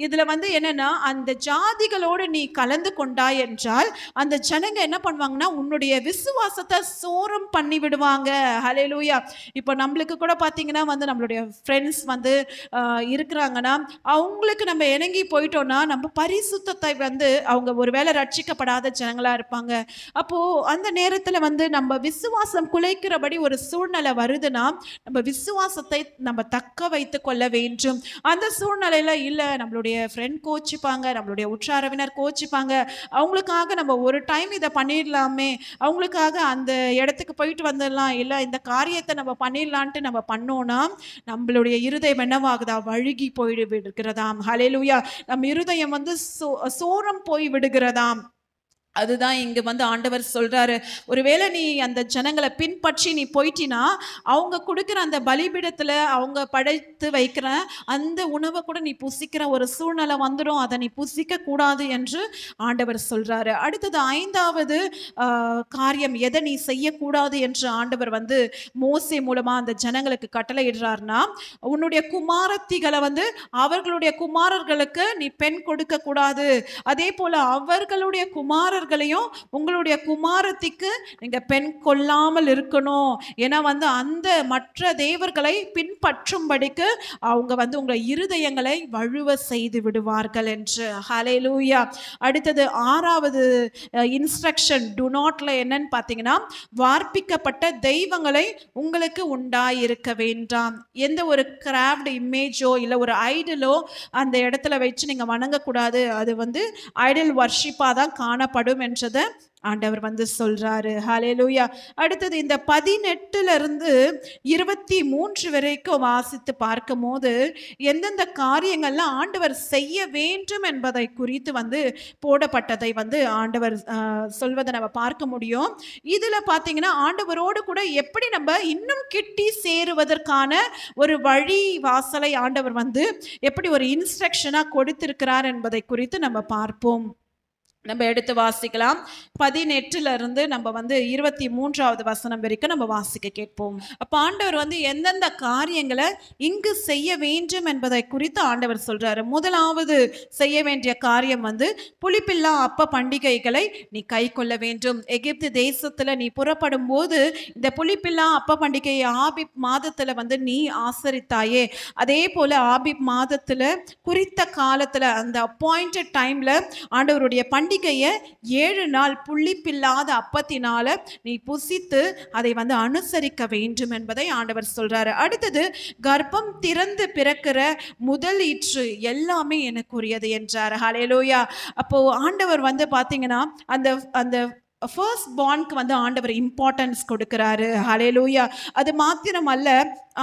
இதுல வந்து என்னன்னா, அந்த ஜாதிகளோடு நீ கலந்து கொண்டாய் என்றால் அந்த ஜனங்க என்ன பண்ணுவாங்கன்னா உன்னுடைய விசுவாசத்தை சோரம் பண்ணி விடுவாங்க. ஹல்லேலூயா. இப்போ நம்மளுக்கு கூட பார்த்தீங்கன்னா வந்து நம்மளுடைய ஃப்ரெண்ட்ஸ் வந்து இருக்கிறாங்கன்னா அவங்களுக்கு நம்ம இணங்கி போயிட்டோம்னா நம்ம பரிசுத்தத்தை வந்து அவங்க ஒருவேளை ரட்சிக்கப்படாத ஜனங்களா இருப்பாங்க. அப்போ அந்த நேரத்துல வந்து நம்ம விசுவாசம் குலைக்கிறபடி ஒரு சூழ்நிலை வருதுன்னா நம்ம விசுவாசத்தை நம்ம தக்க வைத்து கொள்ள வேண்டும். அந்த சூழ்நிலையில இல்ல நம்மளுடைய ஃப்ரெண்ட் கோச்சிப்பாங்க, நம்மளுடைய உற்றாரவினர் கோச்சிப்பாங்க, அவங்களுக்காக நம்ம ஒரு டைம் இதை பண்ணிடலாமே, அவங்களுக்காக அந்த இடத்துக்கு போயிட்டு வந்துடலாம், இல்லை இந்த காரியத்தை நம்ம பண்ணிடலான்ட்டு நம்ம பண்ணோம்னா நம்மளுடைய இருதயம் என்னவாகுதா, வழுகி போய் விடுகிறதாம். ஹல்லேலூயா. நம்ம இருதயம் வந்து சோரம் போய் விடுகிறதாம். அதுதான் இங்க வந்து ஆண்டவர் சொல்றாரு, ஒருவேளை நீ அந்த ஜனங்களை பின்பற்றி நீ போயிட்டினா அவங்க கொடுக்குற அந்த பலிபீடத்துல அவங்க படைத்து வைக்கிற அந்த உணவை கூட நீ புசிக்கிற ஒரு சூழ்நிலை வந்துடும். அதை நீ புசிக்க கூடாது என்று ஆண்டவர் சொல்றாரு. அடுத்தது 5வது காரியம், எதை நீ செய்யக்கூடாது என்று ஆண்டவர் வந்து மோசே மூலமா அந்த ஜனங்களுக்கு கட்டளையிடுறாருன்னா, உன்னுடைய குமாரத்திகளை வந்து அவர்களுடைய குமாரர்களுக்கு நீ பெண் கொடுக்க கூடாது, அதே போல அவர்களுடைய குமாரர்களையும் உங்களுடைய குமாரத்திக்கு நீங்க பெண் கொள்ளாமல் இருக்கணும். ஏன்னா வந்து அந்த மற்ற தேவர்களை பின்பற்றும்படிக்கு அவங்க வந்து உங்க இருதயங்களை வழுவ செய்து விடுவார்கள் என்று. ஹல்லேலூயா. அடுத்தது 6வது இன்ஸ்ட்ரக்ஷன், டு நாட்ல என்னன்னு பார்த்தீங்கன்னா, வார்ப்பிக்கப்பட்ட தெய்வங்களை உங்களுக்கு உண்டாயிருக்க வேண்டாம். எந்த ஒரு கிராஃப்ட் இமேஜோ இல்லை ஒரு ஐடலோ அந்த இடத்துல வச்சு நீங்க வணங்கக்கூடாது. அது வந்து ஐடல் வர்ஷிப்பா தான் காணப்படும் என்றதை ஆண்டவர் வந்து சொல்றாரு. ஹல்லேலூயா. அடுத்தது இந்த 18 23 வரைக்கும் வாசித்து பார்க்கும் போது எந்தெந்த காரியங்கள்லாம் ஆண்டவர் செய்ய வேண்டும் என்பதை குறித்து வந்து போடப்பட்டதை வந்து ஆண்டவர் சொல்வதை நம்ம பார்க்க முடியும். இதுல பாத்தீங்கன்னா ஆண்டவரோடு கூட எப்படி நம்ம இன்னும் கிட்டி சேருவதற்கான ஒரு வழி வாசலை ஆண்டவர் வந்து எப்படி ஒரு இன்ஸ்ட்ரக்ஷனா கொடுத்திருக்கிறார் என்பதை குறித்து நம்ம பார்ப்போம். நம்ம எடுத்து வாசிக்கலாம். 18 நம்ம வந்து 23வது வசனம் வரைக்கும் நம்ம வாசிக்க கேட்போம். அப்ப ஆண்டவர் வந்து எந்தெந்த காரியங்களை இங்கு செய்ய வேண்டும் என்பதை குறித்து ஆண்டவர் சொல்றாரு. முதலாவது செய்ய வேண்டிய காரியம் வந்து புளிப்பில்லா அப்ப பண்டிகைகளை நீ கை கொள்ள வேண்டும். எகிப்து தேசத்துல நீ புறப்படும் போது இந்த புளிப்பில்லா அப்ப பண்டிகையை ஆபிப் மாதத்துல வந்து நீ ஆசரித்தாயே, அதே போல ஆபிப் மாதத்துல குறித்த காலத்துல அந்த அப்பாயிண்டட் டைம்ல ஆண்டவருடைய பண்டிகையை 7 நாள் புளிப்பில்லாத அப்பத்தினால நீ புசித்து அதை வந்து அனுசரிக்க வேண்டும் என்பதை ஆண்டவர் சொல்றாரு. அடுத்தது கர்ப்பம் திறந்து பிறக்கிற முதல் ஈற்று எல்லாமே எனக்குரியது என்றார். ஹல்லேலூயா. அப்போ ஆண்டவர் வந்து பாத்தீங்கன்னா அந்த அந்த ஃபர்ஸ்ட் பார்னுக்கு வந்து ஆண்டவர் இம்பார்ட்டன்ஸ் கொடுக்கிறாரு. ஹல்லேலூயா. அது மாத்திரமல்ல,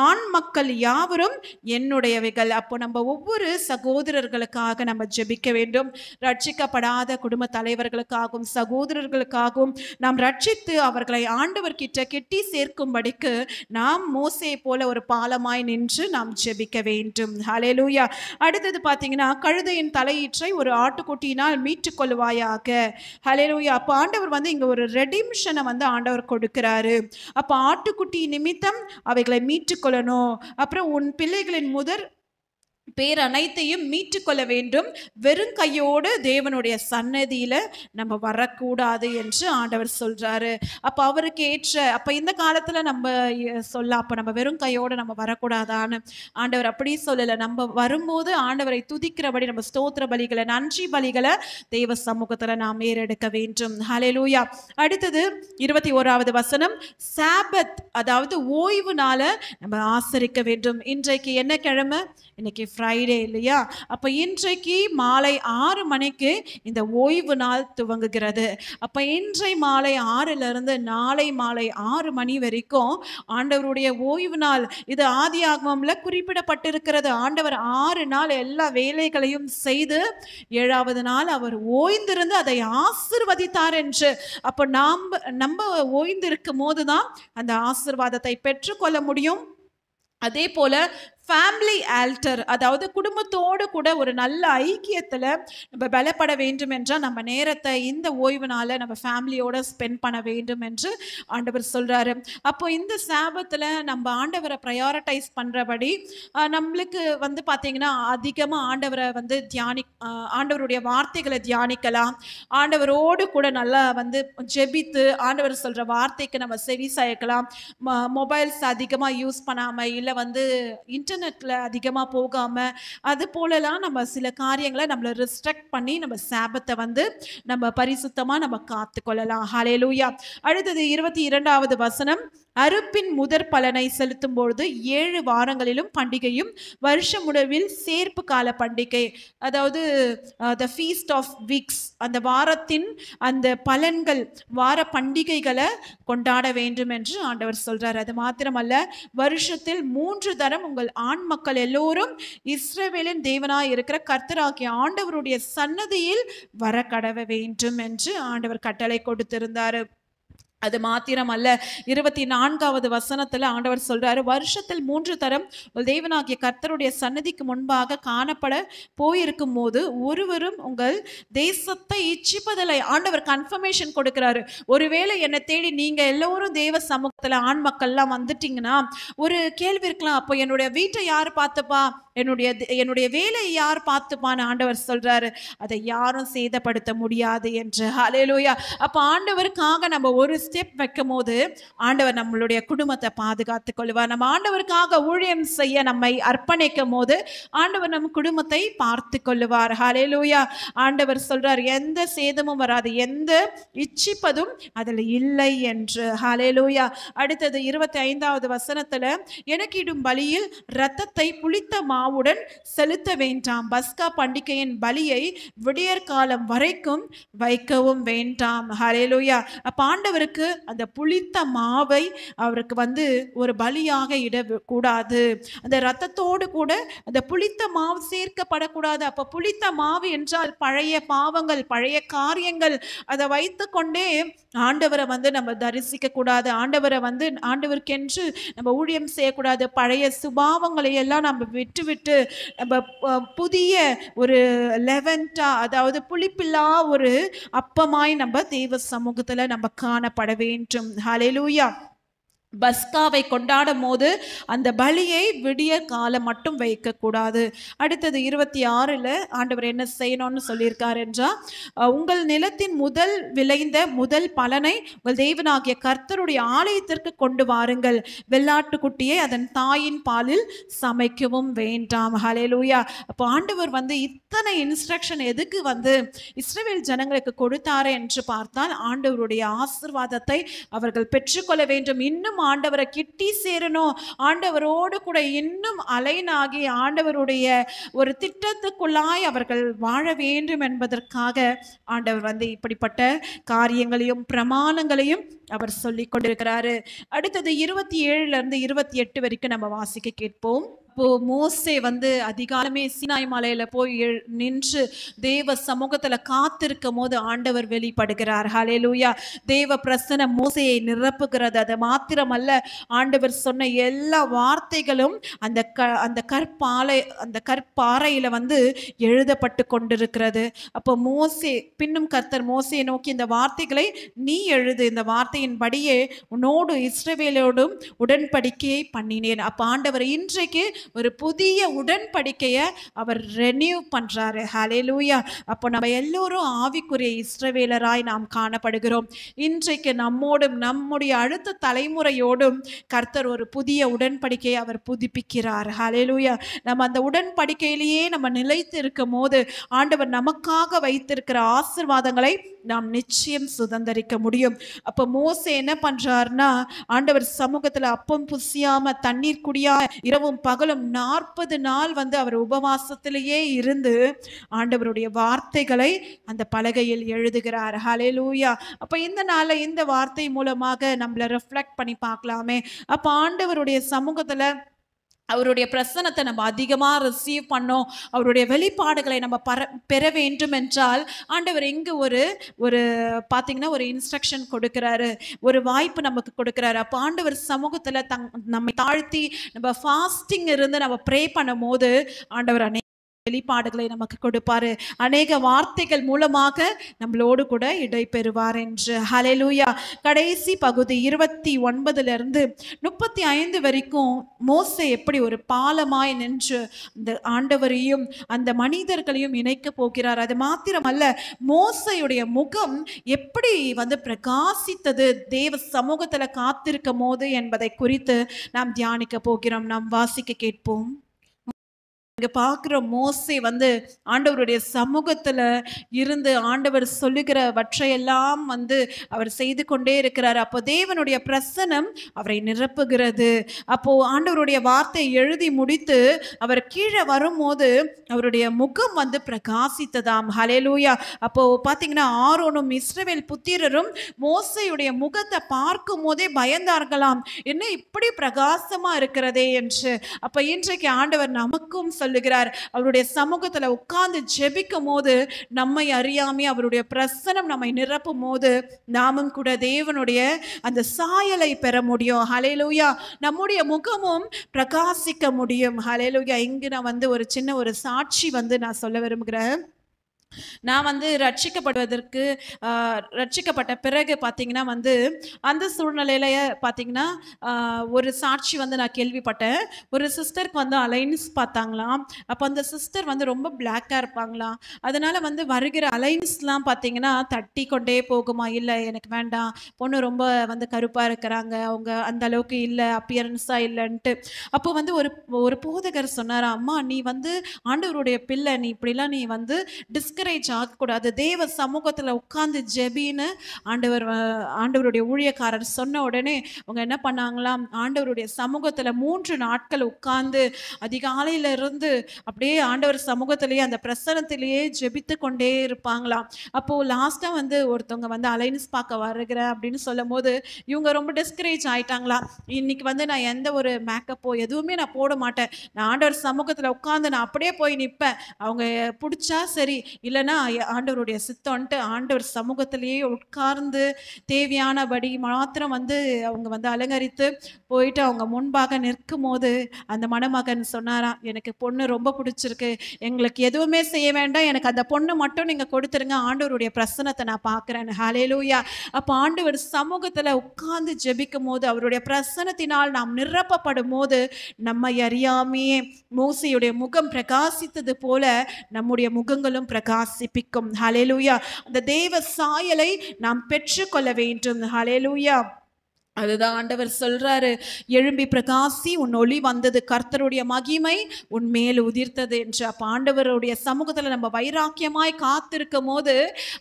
ஆண் மக்கள் யாவரும் என்னுடையவைகள். அப்போ நம்ம ஒவ்வொரு சகோதரர்களுக்காக நம்ம ஜெபிக்க வேண்டும். ரட்சிக்கப்படாத குடும்ப தலைவர்களுக்காகவும் சகோதரர்களுக்காகவும் நாம் ரட்சித்து அவர்களை ஆண்டவர் கிட்ட கெட்டி சேர்க்கும்படிக்கு நாம் மோசே போல ஒரு பாலமாய் நின்று நாம் ஜெபிக்க வேண்டும். ஹல்லேலூயா. அடுத்தது பார்த்தீங்கன்னா, கழுதையின் தலையீற்றை ஒரு ஆட்டுக்குட்டியினால் மீட்டுக் கொள்வாயாக. ஹல்லேலூயா. அப்போ ஆண்டவர் வந்து வந்து இங்க ஒரு ரெடிம்ஷனை வந்து ஆண்டவர் கொடுக்கிறாரு. அப்ப ஆட்டுக்குட்டி நிமித்தம் அவைகளை மீட்டுக்கொள்ளணும். அப்புறம் உன் பிள்ளைகளின் முதற் பேர் அனைத்தையும் மீட்டுக்கொள்ள வேண்டும். வெறும் கையோடு தேவனுடைய சன்னதியில நம்ம வரக்கூடாது என்று ஆண்டவர் சொல்றாரு. அப்ப அவருக்கு ஏற்ற அப்ப இந்த காலத்துல நம்ம அப்ப நம்ம வெறும் கையோடு நம்ம வரக்கூடாதான்னு ஆண்டவர் அப்படி சொல்லல. நம்ம வரும்போது ஆண்டவரை துதிக்கிறபடி நம்ம ஸ்தோத்திர பலிகளை, நன்றி பலிகளை தேவ சமூகத்துல நாம் ஏறெடுக்க வேண்டும். ஹல்லேலூயா. அடுத்தது 21வது வசனம், சாபத், அதாவது ஓய்வு நாள நம்ம ஆசரிக்க வேண்டும். இன்றைக்கு என்ன கிழமை? இன்னைக்கு ஃப்ரைடே இல்லையா? அப்ப இன்றைக்கு மாலை 6 மணிக்கு இந்த ஓய்வு நாள் துவங்குகிறது. அப்ப இன்றை மாலை 6லிருந்து நாளை மாலை 6 மணி வரைக்கும் ஆண்டவருடைய ஓய்வு நாள். இது ஆதியாகமம்ல குறிப்பிடப்பட்டிருக்கிறது. ஆண்டவர் 6 நாள் எல்லா வேலைகளையும் செய்து 7வது நாள் அவர் ஓய்ந்திருந்து அதை ஆசீர்வதித்தார் என்று. அப்ப நம்ம ஓய்ந்திருக்கும் போதுதான் அந்த ஆசீர்வாதத்தை பெற்றுக்கொள்ள முடியும். அதே போல ஃபேமிலி ஆல்டர், அதாவது குடும்பத்தோடு கூட ஒரு நல்ல ஐக்கியத்தில் நம்ம பலப்பட வேண்டும் என்றால் நம்ம நேரத்தை இந்த ஓய்வு நாளை நம்ம ஃபேமிலியோட ஸ்பெண்ட் பண்ண வேண்டும் என்று ஆண்டவர் சொல்கிறாரு. அப்போ இந்த சாபத்தில் நம்ம ஆண்டவரை ப்ரையாரிட்டைஸ் பண்ணுறபடி நம்மளுக்கு வந்து பார்த்திங்கன்னா அதிகமாக ஆண்டவரை வந்து ஆண்டவருடைய வார்த்தைகளை தியானிக்கலாம். ஆண்டவரோடு கூட நல்லா வந்து ஜெபித்து ஆண்டவர் சொல்கிற வார்த்தைக்கு நம்ம செவி சாய்க்கலாம். மொபைல்ஸ் அதிகமாக யூஸ் பண்ணாமல், இல்லை வந்து இன்டர்நெட்டில் அதிகமாக போகாமல், அது போலலாம் நம்ம சில காரியங்களை நம்மளை ரெஸ்ட்ரிக்ட் பண்ணி நம்ம சாபத்தை வந்து நம்ம பரிசுத்தமாக நம்ம காத்துக்கொள்ளலாம். ஹல்லேலூயா. அடுத்தது 22வது வசனம், அறுப்பின் முதற் பலனை செலுத்தும் பொழுது 7 வாரங்களிலும் பண்டிகையும் வருஷ முடிவில் சேர்ப்பு கால பண்டிகை, அதாவது த ஃபீஸ்ட் ஆஃப் வீக்ஸ், அந்த வாரத்தின் அந்த பலன்கள், வார பண்டிகைகளை கொண்டாட வேண்டும் என்று ஆண்டவர் சொல்றார். அது மாத்திரமல்ல, வருஷத்தில் 3 தரம் உங்கள் ஆண் மக்கள் எல்லோரும் இஸ்ரவேலின் தேவனாய் இருக்கிற கர்த்தராகிய ஆண்டவருடைய சன்னதியில் வர கடவ வேண்டும் என்று ஆண்டவர் கட்டளை கொடுத்திருந்தார். அது மாத்திரமல்ல, 24வது வசனத்துல ஆண்டவர் சொல்றாரு, வருஷத்தில் 3 தரம் தேவனாகிய கர்த்தருடைய சன்னதிக்கு முன்பாக காணப்பட போயிருக்கும் போது ஒருவரும் உங்கள் தேசத்தை இச்சிப்பதில்லை. ஆண்டவர் கன்ஃபர்மேஷன் கொடுக்கிறாரு. ஒருவேளை என்னை தேடி நீங்க எல்லோரும் தேவ சமூகத்துல ஆண் மக்கள்லாம் வந்துட்டீங்கன்னா ஒரு கேள்வி இருக்கலாம், அப்போ என்னுடைய வீட்டை யார் பார்த்துப்பா, என்னுடைய வேலையை யார் பார்த்துப்பான்னு ஆண்டவர் சொல்றாரு. அதை யாரும் சேதப்படுத்த முடியாது என்று. ஹல்லேலூயா. அப்ப ஆண்டவருக்காக நம்ம ஒரு ஸ்டெப் வைக்கும் போது ஆண்டவர் நம்மளுடைய குடும்பத்தை பாதுகாத்துக் கொள்வார். நம்ம ஆண்டவருக்காக ஊழியம் செய்ய நம்மை அர்ப்பணிக்கும் போது ஆண்டவர் நம்ம குடும்பத்தை பார்த்து கொள்ளுவார். ஹல்லேலூயா. ஆண்டவர் சொல்றார், எந்த சேதமும் வராது, எந்த இச்சிப்பதும் அதில் இல்லை என்று. ஹல்லேலூயா. அடுத்தது 25வது வசனத்துல, எனக்கிடும் பலியில் இரத்தத்தை புளித்த மாவுடன் செலுத்த வேண்டாம். பஸ்கா பண்டிகையின் பலியை விடியற்காலம் வரைக்கும் வைக்கவும் வேண்டாம். ஹல்லேலூயா. அப்ப ஆண்டவருக்கு அந்த புளித்த மாவை அவருக்கு வந்து ஒரு பலியாக இடக்கூடாது. அந்த இரத்தத்தோடு கூட அந்த புளித்த மாவு சேர்க்கப்படக்கூடாது. அப்ப புளித்த மாவு என்றால் பழைய பாவங்கள், பழைய காரியங்கள், அதை வைத்து கொண்டே ஆண்டவரை வந்து நம்ம தரிசிக்க கூடாது. ஆண்டவரை வந்து ஆண்டவருக்கென்று நம்ம ஊழியம் செய்யக்கூடாது. பழைய சுபாவங்களை எல்லாம் நம்ம விட்டு நம்ம புதிய ஒரு லெவன்டா, அதாவது புளிப்பில்லா ஒரு அப்பமாய் நம்ம தேவ சமூகத்துல நம்ம காணப்பட வேண்டும். ஹல்லேலூயா. பஸ்காவை கொண்டாடும் போது அந்த பலியை விடிய காலம் மட்டும் வைக்கக்கூடாது. அடுத்தது 26ல் ஆண்டவர் என்ன செய்யணும்னு சொல்லியிருக்கார் என்றால், உங்கள் நிலத்தின் முதல் விளைந்த முதல் பலனை உங்கள் தேவனாகிய கர்த்தருடைய ஆலயத்திற்கு கொண்டு வாருங்கள். வெள்ளாட்டுக்குட்டியை அதன் தாயின் பாலில் சமைக்கவும் வேண்டாம். ஹல்லேலூயா. அப்போ ஆண்டவர் வந்து இத்தனை இன்ஸ்ட்ரக்ஷன் எதுக்கு வந்து இஸ்ரவேல் ஜனங்களுக்கு கொடுத்தாரு என்று பார்த்தால், ஆண்டவருடைய ஆசீர்வாதத்தை அவர்கள் பெற்றுக்கொள்ள வேண்டும். இன்னும் ஆண்டவரை கிட்டி சேரணும், ஆண்டவரோடு கூட இன்னும் அலைனாகி ஆண்டவருடைய ஒரு திட்டத்துக்குள்ளாய் அவர்கள் வாழ வேண்டும் என்பதற்காக ஆண்டவர் வந்து இப்படிப்பட்ட காரியங்களையும் பிரமாணங்களையும் அவர் சொல்லி கொண்டிருக்கிறாரு. அடுத்தது 27லிருந்து 28 வரைக்கும் நம்ம வாசிக்க கேட்போம். அப்போ மோசே வந்து அதிகாலமே சீனாய் மலையில போய் நின்று தேவ சமூகத்துல காத்திருக்கும் போது ஆண்டவர் வெளிப்படுகிறார். ஹல்லேலூயா. தேவ பிரசன்னம் மோசேயை நிரப்புகிறது. அது மாத்திரமல்ல, ஆண்டவர் சொன்ன எல்லா வார்த்தைகளும் அந்த கற்பாறையில வந்து எழுதப்பட்டு கொண்டிருக்கிறது. அப்போ மோசே பின்னும் கர்த்தர் மோசேயை நோக்கி, இந்த வார்த்தைகளை நீ எழுது, இந்த வார்த்தையின்படியே உன்னோடு இஸ்ரவேலோடும் உடன்படிக்கையை பண்ணினேன். அப்ப ஆண்டவர் இன்றைக்கு ஒரு புதிய உடன்படிக்கையை அவர் ரெனியூ பண்றாரு. ஹல்லேலூயா. அப்போ நம்ம எல்லோரும் ஆவிக்குரிய இஸ்ரவேலராய் நாம் காணப்படுகிறோம். இன்றைக்கு நம்மோடும் நம்முடைய அடுத்த தலைமுறையோடும் கர்த்தர் ஒரு புதிய உடன்படிக்கையை அவர் புதுப்பிக்கிறார். ஹல்லேலூயா. நம்ம அந்த உடன்படிக்கையிலேயே நம்ம நிலைத்து இருக்கும் போது ஆண்டவர் நமக்காக வைத்திருக்கிற ஆசீர்வாதங்களை நாம் நிச்சயம் சுதந்தரிக்க முடியும். அப்ப மோசே என்ன பண்றாருன்னா, ஆண்டவர் சமூகத்துல அப்பம் புசியாம தண்ணீர் குடியா இரவும் பகலும் 40 நாள் வந்து அவர் உபவாசத்திலேயே இருந்து ஆண்டவருடைய வார்த்தைகளை அந்த பலகையில் எழுதுகிறார். ஹல்லேலூயா. அப்ப இந்த நாள்ல இந்த வார்த்தை மூலமாக நம்மள ரிஃப்ளெக்ட் பண்ணி பார்க்கலாமே. அப்ப ஆண்டவருடைய சமூகத்துல அவருடைய பிரசன்னத்தை நம்ம அதிகமாக ரிசீவ் பண்ணோம், அவருடைய வெளிப்பாடுகளை நம்ம பெற வேண்டும் என்றால் ஆண்டவர் இங்கு ஒரு பார்த்தீங்கன்னா ஒரு இன்ஸ்ட்ரக்ஷன் கொடுக்கிறாரு, ஒரு வாய்ப்பு நமக்கு கொடுக்கிறாரு. அப்போ ஆண்டவர் சமூகத்தில் நம்மை தாழ்த்தி நம்ம ஃபாஸ்டிங் இருந்து நம்ம ப்ரே பண்ணும் போது ஆண்டவர் வெளிப்பாடுகளை நமக்கு கொடுப்பாரு. அநேக வார்த்தைகள் மூலமாக நம்மளோடு கூட இடைபெறுவார் என்று. ஹல்லேலூயா. கடைசி பகுதி 29 இருந்து 35 வரைக்கும் மோசே எப்படி ஒரு பாலமாய் நின்று அந்த ஆண்டவரையும் அந்த மனிதர்களையும் இணைக்க போகிறார். அது மாத்திரமல்ல, மோசையுடைய முகம் எப்படி வந்து பிரகாசித்தது தேவ சமூகத்துல காத்திருக்கும் போது என்பதை குறித்து நாம் தியானிக்க போகிறோம். நாம் வாசிக்க கேட்போம். இங்க பார்க்குற மோசே வந்து ஆண்டவருடைய சமூகத்துல இருந்து ஆண்டவர் சொல்லுகிறவற்றையெல்லாம் வந்து அவர் செய்து கொண்டே இருக்கிறார். அப்போ தேவனுடைய பிரசன்னம் அவரை நிரப்புகிறது. அப்போ ஆண்டவருடைய வார்த்தையை எழுதி முடித்து அவர் கீழே வரும்போது அவருடைய முகம் வந்து பிரகாசித்ததாம். ஹல்லேலூயா. அப்போ பார்த்தீங்கன்னா ஆரோனும் இஸ்ரவேல் புத்திரரும் மோசையுடைய முகத்தை பார்க்கும் போதே பயந்தார்களாம், என்ன இப்படி பிரகாசமா இருக்கிறதே என்று. அப்ப இன்றைக்கு ஆண்டவர் நமக்கும் சொல்லுகிறார், அவருடைய சமூகத்துல உட்கார்ந்து ஜெபிக்கும் போது நம்மை அறியாமே அவருடைய பிரசன்னம் நம்மை நிரப்பும் போது நாமும் கூட தேவனுடைய அந்த சாயலை பெற முடியும். ஹல்லேலூயா. நம்முடைய முகமும் பிரகாசிக்க முடியும். ஹல்லேலூயா. இங்கு நான் வந்து ஒரு சின்ன ஒரு சாட்சி வந்து நான் சொல்ல விரும்புகிறேன். நான் வந்து ரட்சிக்கப்பட்ட பிறகு பார்த்தீங்கன்னா வந்து அந்த சூழ்நிலையில பார்த்தீங்கன்னா ஒரு சாட்சி வந்து நான் கேள்விப்பட்டேன். ஒரு சிஸ்டருக்கு வந்து அலைன்ஸ் பார்த்தாங்களாம். அப்போ அந்த சிஸ்டர் வந்து ரொம்ப பிளாக்காக இருப்பாங்களாம். அதனால வந்து வருகிற அலைன்ஸ்லாம் பார்த்தீங்கன்னா தட்டி கொண்டே போகுமா, இல்லை எனக்கு வேண்டாம், பொண்ணு ரொம்ப வந்து கருப்பாக இருக்கிறாங்க, அவங்க அந்த அளவுக்கு இல்லை, அப்பியரன்ஸாக இல்லைன்ட்டு. அப்போ வந்து ஒரு போதகர் சொன்னாரா, அம்மா நீ வந்து ஆண்டவருடைய பிள்ளை, நீ இப்படிலாம் நீ வந்து டிஸ்கரேஜ் ஆகக்கூடாது, தேவ சமூகத்துல உட்கார்ந்து ஜெபின்னு ஆண்டவருடைய ஊழியக்காரர் சொன்ன உடனே அவங்க என்ன பண்ணாங்களாம், ஆண்டவருடைய சமூகத்துல 3 நாட்கள் உட்கார்ந்து அதிகாலையில இருந்து அப்படியே ஆண்டவர் சமூகத்திலேயே அந்த பிரசனத்திலேயே ஜெபித்து கொண்டே இருப்பாங்களாம். அப்போ லாஸ்டா வந்து ஒருத்தவங்க வந்து அலைன்ஸ் பார்க்க வருகிறேன் அப்படின்னு சொல்லும் போது இவங்க ரொம்ப டிஸ்கரேஜ் ஆயிட்டாங்களாம். இன்னைக்கு வந்து நான் எந்த ஒரு மேக்கப்போ எதுவுமே நான் போட மாட்டேன், நான் ஆண்டவர் சமூகத்துல உட்கார்ந்து நான் அப்படியே போய் நிற்பேன், அவங்க பிடிச்சா சரி, இல்லைன்னா ஆண்டவருடைய சித்தம்ன்ட்டு ஆண்டவர் சமூகத்திலேயே உட்கார்ந்து தேவையானபடி மாத்திரம் வந்து அவங்க வந்து அலங்கரித்து போயிட்டு அவங்க முன்பாக நிற்கும் போது அந்த மணமகன் சொன்னாராம், எனக்கு பொண்ணு ரொம்ப பிடிச்சிருக்கு, எங்களுக்கு எதுவுமே செய்ய வேண்டாம், எனக்கு அந்த பொண்ணு மட்டும் நீங்க கொடுத்துருங்க, ஆண்டவருடைய பிரசன்னத்தை நான் பார்க்குறேன். ஹல்லேலூயா. அப்போ ஆண்டவர் சமூகத்துல உட்கார்ந்து ஜெபிக்கும் போது அவருடைய பிரசன்னத்தினால் நாம் நிரப்பப்படும் போது நம்மை அறியாமையே மோசையுடைய முகம் பிரகாசித்தது போல நம்முடைய முகங்களும் பிரகாசிப்பிக்கும். ஹல்லேலூயா. அந்த தேவ சாயலை நாம் பெற்றுக்கொள்ள வேண்டும். ஹல்லேலூயா. அதுதான் ஆண்டவர் சொல்றாரு, எழும்பி பிரகாசி, உன் ஒளி வந்தது, கர்த்தருடைய மகிமை உன் மேல் உதிர்த்தது என்று. அப்ப ஆண்டவருடைய சமூகத்துல நம்ம வைராக்கியமாய் காத்திருக்கும் போது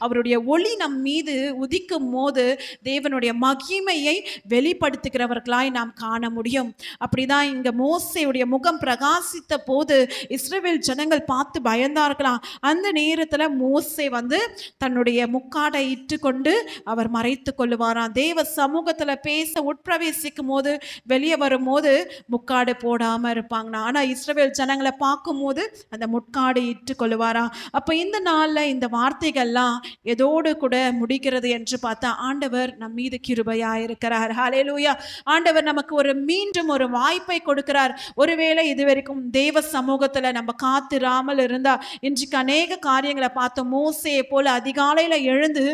அவருடைய ஒளி நம் மீது உதிக்கும் போது தேவனுடைய மகிமையை வெளிப்படுத்துகிறவர்களாய் நாம் காண முடியும். அப்படிதான் இங்க மோசேயுடைய முகம் பிரகாசித்த போது இஸ்ரவேல் ஜனங்கள் பார்த்து பயந்தார்களாம். அந்த நேரத்துல மோசே வந்து தன்னுடைய முக்காடை இட்டு கொண்டு அவர் மறைத்து கொள்ளுவாராம். தேவ சமூகத்துல தேச உட்பிரவேசிக்கும் போது வெளியே வரும்போது முக்காடு போடாம இருப்பாங்க. ஆனா இஸ்ரவேல் ஜனங்களை பார்க்கும் போது அந்த முட்காடு இட்டு கொள்ளுவாராம். அப்ப இந்த நாள்ல இந்த வார்த்தைகள்லாம் எதோடு கூட முடிக்கிறது என்று பார்த்தா, ஆண்டவர் நம் மீது கிருபையா இருக்கிறார். ஹல்லேலூயா. ஆண்டவர் நமக்கு மீண்டும் ஒரு வாய்ப்பை கொடுக்கிறார். ஒருவேளை இதுவரைக்கும் தேவ சமூகத்துல நம்ம காத்திராமல் இருந்தா, இன்றைக்கு அநேக காரியங்களை பார்த்தோம். மோசேயை போல அதிகாலையில எழுந்து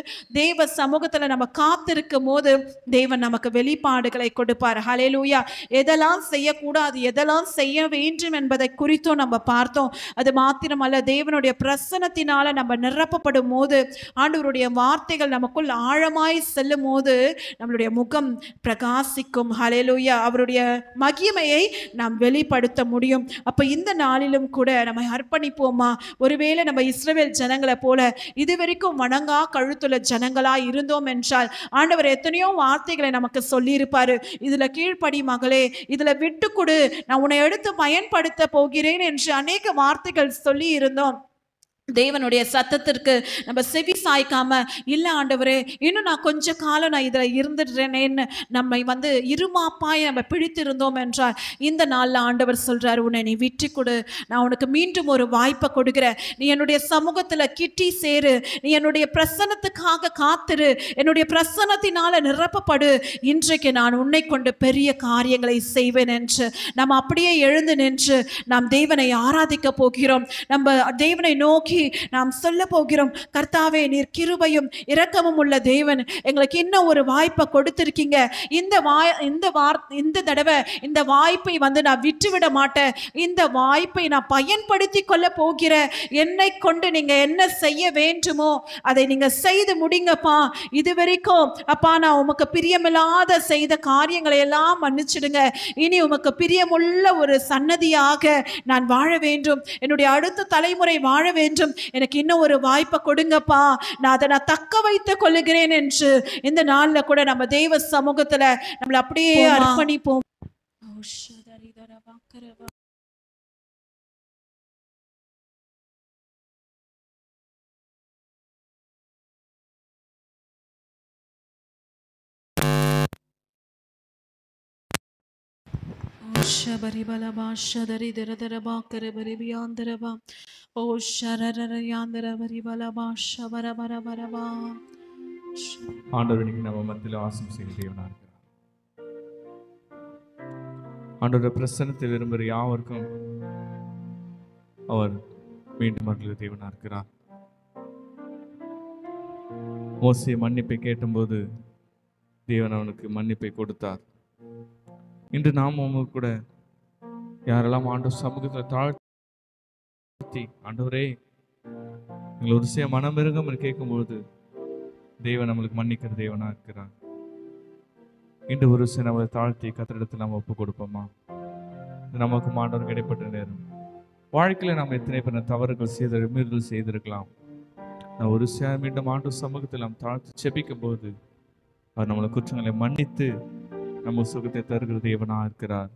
தேவ சமூகத்துல நம்ம காத்திருக்கும் போது தேவன் நமக்கு வெளிப்பாடுகளை கொடுப்பார். ஹல்லேலூயா. எதெல்லாம் செய்யக்கூடாது, எதெல்லாம் செய்ய வேண்டும் என்பதை குறித்தும் நம்ம பார்த்தோம். அது மாத்திரமல்ல, தேவனுடைய பிரசன்னத்தினால நம்ம நிரப்பப்படும் போது, ஆண்டவருடைய வார்த்தைகள் நமக்குள் ஆழமாய் செல்லும் போது நம்மளுடைய முகம் பிரகாசிக்கும். ஹல்லேலூயா. அவருடைய மகிமையை நாம் வெளிப்படுத்த முடியும். அப்ப இந்த நாளிலும் கூட நம்ம அர்ப்பணிப்போமா? ஒருவேளை நம்ம இஸ்ரவேல் ஜனங்களை போல இதுவரைக்கும் வணங்கா கழுத்துள்ள ஜனங்களா இருந்தோம் என்றால், ஆண்டவர் எத்தனையோ வார்த்தைகளை நமக்கு சொல்லி இருப்பாரு. இதுல கீழ்ப்படி மகளே, இதுல விட்டு கொடு, நான் உன்னை எடுத்து பயன்படுத்த போகிறேன் என்று அநேக வார்த்தைகள் சொல்லி இருந்தோம். தேவனுடைய சத்தத்திற்கு நம்ம செவி சாய்க்காம, இல்லை ஆண்டவரே இன்னும் நான் கொஞ்ச காலம் நான் இதில் இருந்துடுறேனேன்னு நம்மை இருமாப்பாய் நம்ம பிடித்திருந்தோம் என்றால், இந்த நாளில் ஆண்டவர் சொல்றார், உன்னை நீ விட்டு கொடு, நான் உனக்கு மீண்டும் ஒரு வாய்ப்பை கொடுக்கிறேன். நீ என்னுடைய சமூகத்தில் கிட்டி சேரு, நீ என்னுடைய பிரசன்னத்துக்காக காத்திரு, என்னுடைய பிரசன்னத்தினால நிரப்பப்படு, இன்றைக்கு நான் உன்னை கொண்டு பெரிய காரியங்களை செய்வேன் என்று நம்ம அப்படியே எழுந்து நின்று நாம் தேவனை ஆராதிக்க போகிறோம். நம்ம தேவனை நோக்கி நாம் சொல்ல போகிறோம், கர்த்தாவே நீர் கிருபையும் இரக்கமும் உள்ள தேவன், எங்களுக்கு இன்னும் ஒரு வாய்ப்பை கொடுத்திருக்கீங்க. இந்த தடவை இந்த வாய்ப்பை நான் விட்டுவிட மாட்டேன். இந்த வாய்ப்பை நான் பயன்படுத்தி கொள்ள போகிறேன். என்னை கொண்டு நீங்க என்ன செய்ய வேண்டுமோ அதை நீங்க செய்து முடிங்கப்பா. இதுவரைக்கும் அப்பா நான் உமக்கு பிரியமில்லாத செய்த காரியங்களை எல்லாம் மன்னிச்சிடுங்க. இனி உமக்கு பிரியமுள்ள ஒரு சன்னதியாக நான் வாழ வேண்டும், என்னுடைய அடுத்த தலைமுறை வாழ வேண்டும், எனக்கு இன்னும் ஒரு வாய்ப்பை கொடுங்கப்பா, நான் அதை தக்க வைத்துக் கொள்ளுகிறேன் என்று இந்த நாள்ல கூட நம்ம தேவ சமூகத்துல நம்மள அப்படியே அர்ப்பணிப்போம். ஆண்டவர் இன்னைக்கு நம்ம மத்தியில் ஆசம் செய்கிறவனா இருக்கிறார். ஆண்டவர் பிரசன்னத்தை விரும்புகிற யாவருக்கும் அவர் மீண்டும் அருள் தேவனா இருக்கிறார். மோசே மன்னிப்பை கேட்டபோது தேவன் அவனுக்கு மன்னிப்பை கொடுத்தார். இன்று நாம் கூட யாரெல்லாம் ஆண்டவர் சமூகத்தில் தாழ்த்தி, ஆண்டவரே எங்களை ஒரு சில மனமிருகம் கேட்கும்போது தேவன் நம்மளுக்கு மன்னிக்கிற தேவனா இருக்கிறார். இன்று ஒரு சில நம்மளை தாழ்த்தி கத்திரிடத்தில் நம்ம ஒப்பு கொடுப்போமா? நமக்கு ஆண்டவருக்கு இடைப்பட்ட நேரம். வாழ்க்கையில நாம் எத்தனை பேர் தவறுகள் மீறுதல் செய்திருக்கலாம். நான் ஒரு சில மீண்டும் ஆண்டவர் சமூகத்தில் நாம் தாழ்த்தி செபிக்கும் போது அவர் நம்மளை குற்றங்களை மன்னித்து நம்ம சுகத்தை தருகிற தேவனா இருக்கிறார்.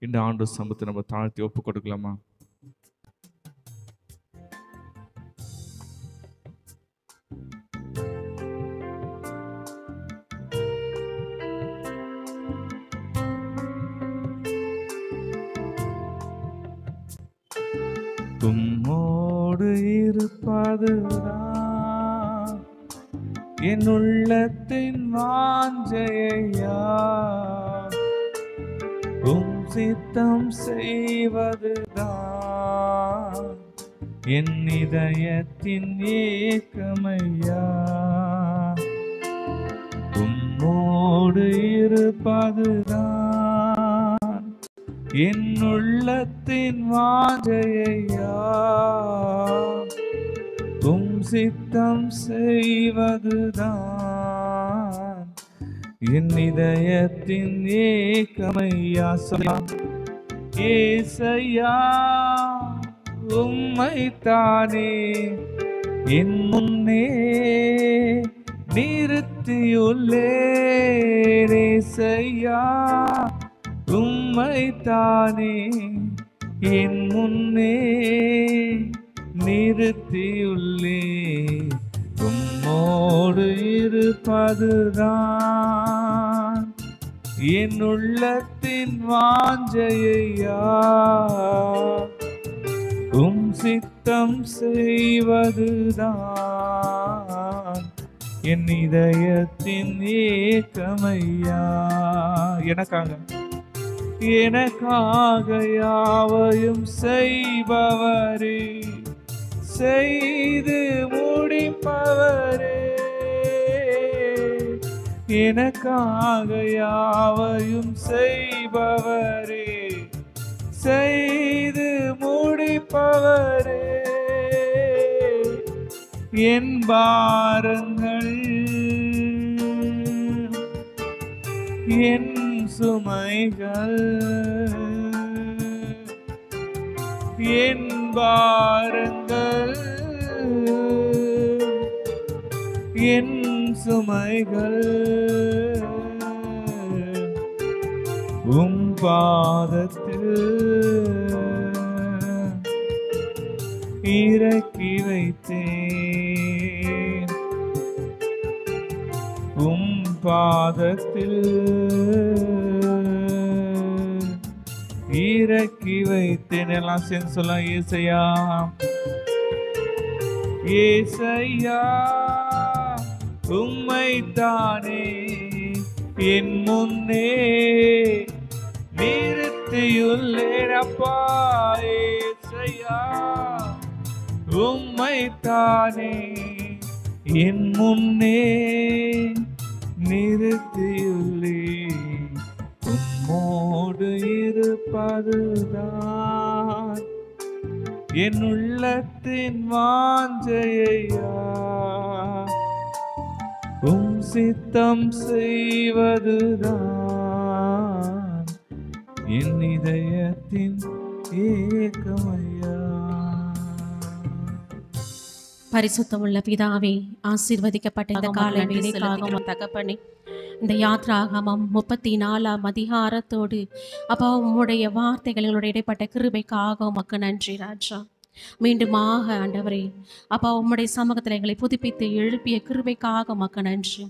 இந்த ஆண்டவர் சமூகத்தை நம்ம தாழ்த்தி ஒப்பு கொடுக்கலாமா? உம்மோடு இருப்பதுதான் என் உள்ளத்தின் வாஞ்சையா, உம் சித்தம் செய்வதுதான் என் இதயத்தின் ஏக்கமையா. உம்மோடு இருப்பதுதான் என் உள்ளத்தின் வாஞ்சையா, உம் சித்தம் செய்வதுதான் என் இதயத்தின் ஏக்கமையா. ஏசையா உம்மைத்தானே என் முன்னே நிறுத்தியுள்ளேன். ஏசையா உம்மைத்தானே என் முன்னே நிறுத்தியுள்ளேன். உம்மோடு இருப்பதுதான் என் உள்ளத்தின் வாஞ்சையா உம் சித்தம் செய்வதுதான் என் இதயத்தின் ஏக்கமையா. எனக்காக யாவையும் செய்பவரே, செய்து முடிப்பவரே, எனக்காக யாவையும் செய்பவரே, செய்து முடிப்பவரே, என் பாரங்கள் என் சுமைகள் என் பாரங்கள் என் சுமைகள் உம் பாதத்தில் இறக்கி வைத்தேன், உம் பாதத்தில் இறக்கி வைத்தேன். எல்லாம் சேர்ந்து சொல்லலாம். ஏசையா ஏசையா உம்மைத்தானே என் முன்னே நிறுத்தியுள்ளேனப்பா. ஏசையா உம்மைத்தானே என் முன்னே நிறுத்தியுள்ளேன், உம்மோடு இருப்பதுதான் என் உள்ளத்தின் வாஞ்சையா, உம் சித்தம் செய்வதுதான் என் இதயத்தின் ஏக்கமையா. பரிசுத்தமுள்ள பிதாவே, ஆசீர்வதிக்கப்பட்ட இந்த காலை வேளைக்காக தகப்பனே, இந்த யாத்ராகமம் 34ஆம் அதிகாரத்தோடு அப்பா உம்முடைய வார்த்தைகளுடைய இடைப்பட்ட கிருபைக்காக உமக்கு நன்றி ராஜா. மீண்டுமாக ஆண்டவரே அப்பா உம்முடைய சமூகத்தில் எங்களை புதுப்பித்து எழுப்பிய கிருபைக்காக உமக்கு நன்றி.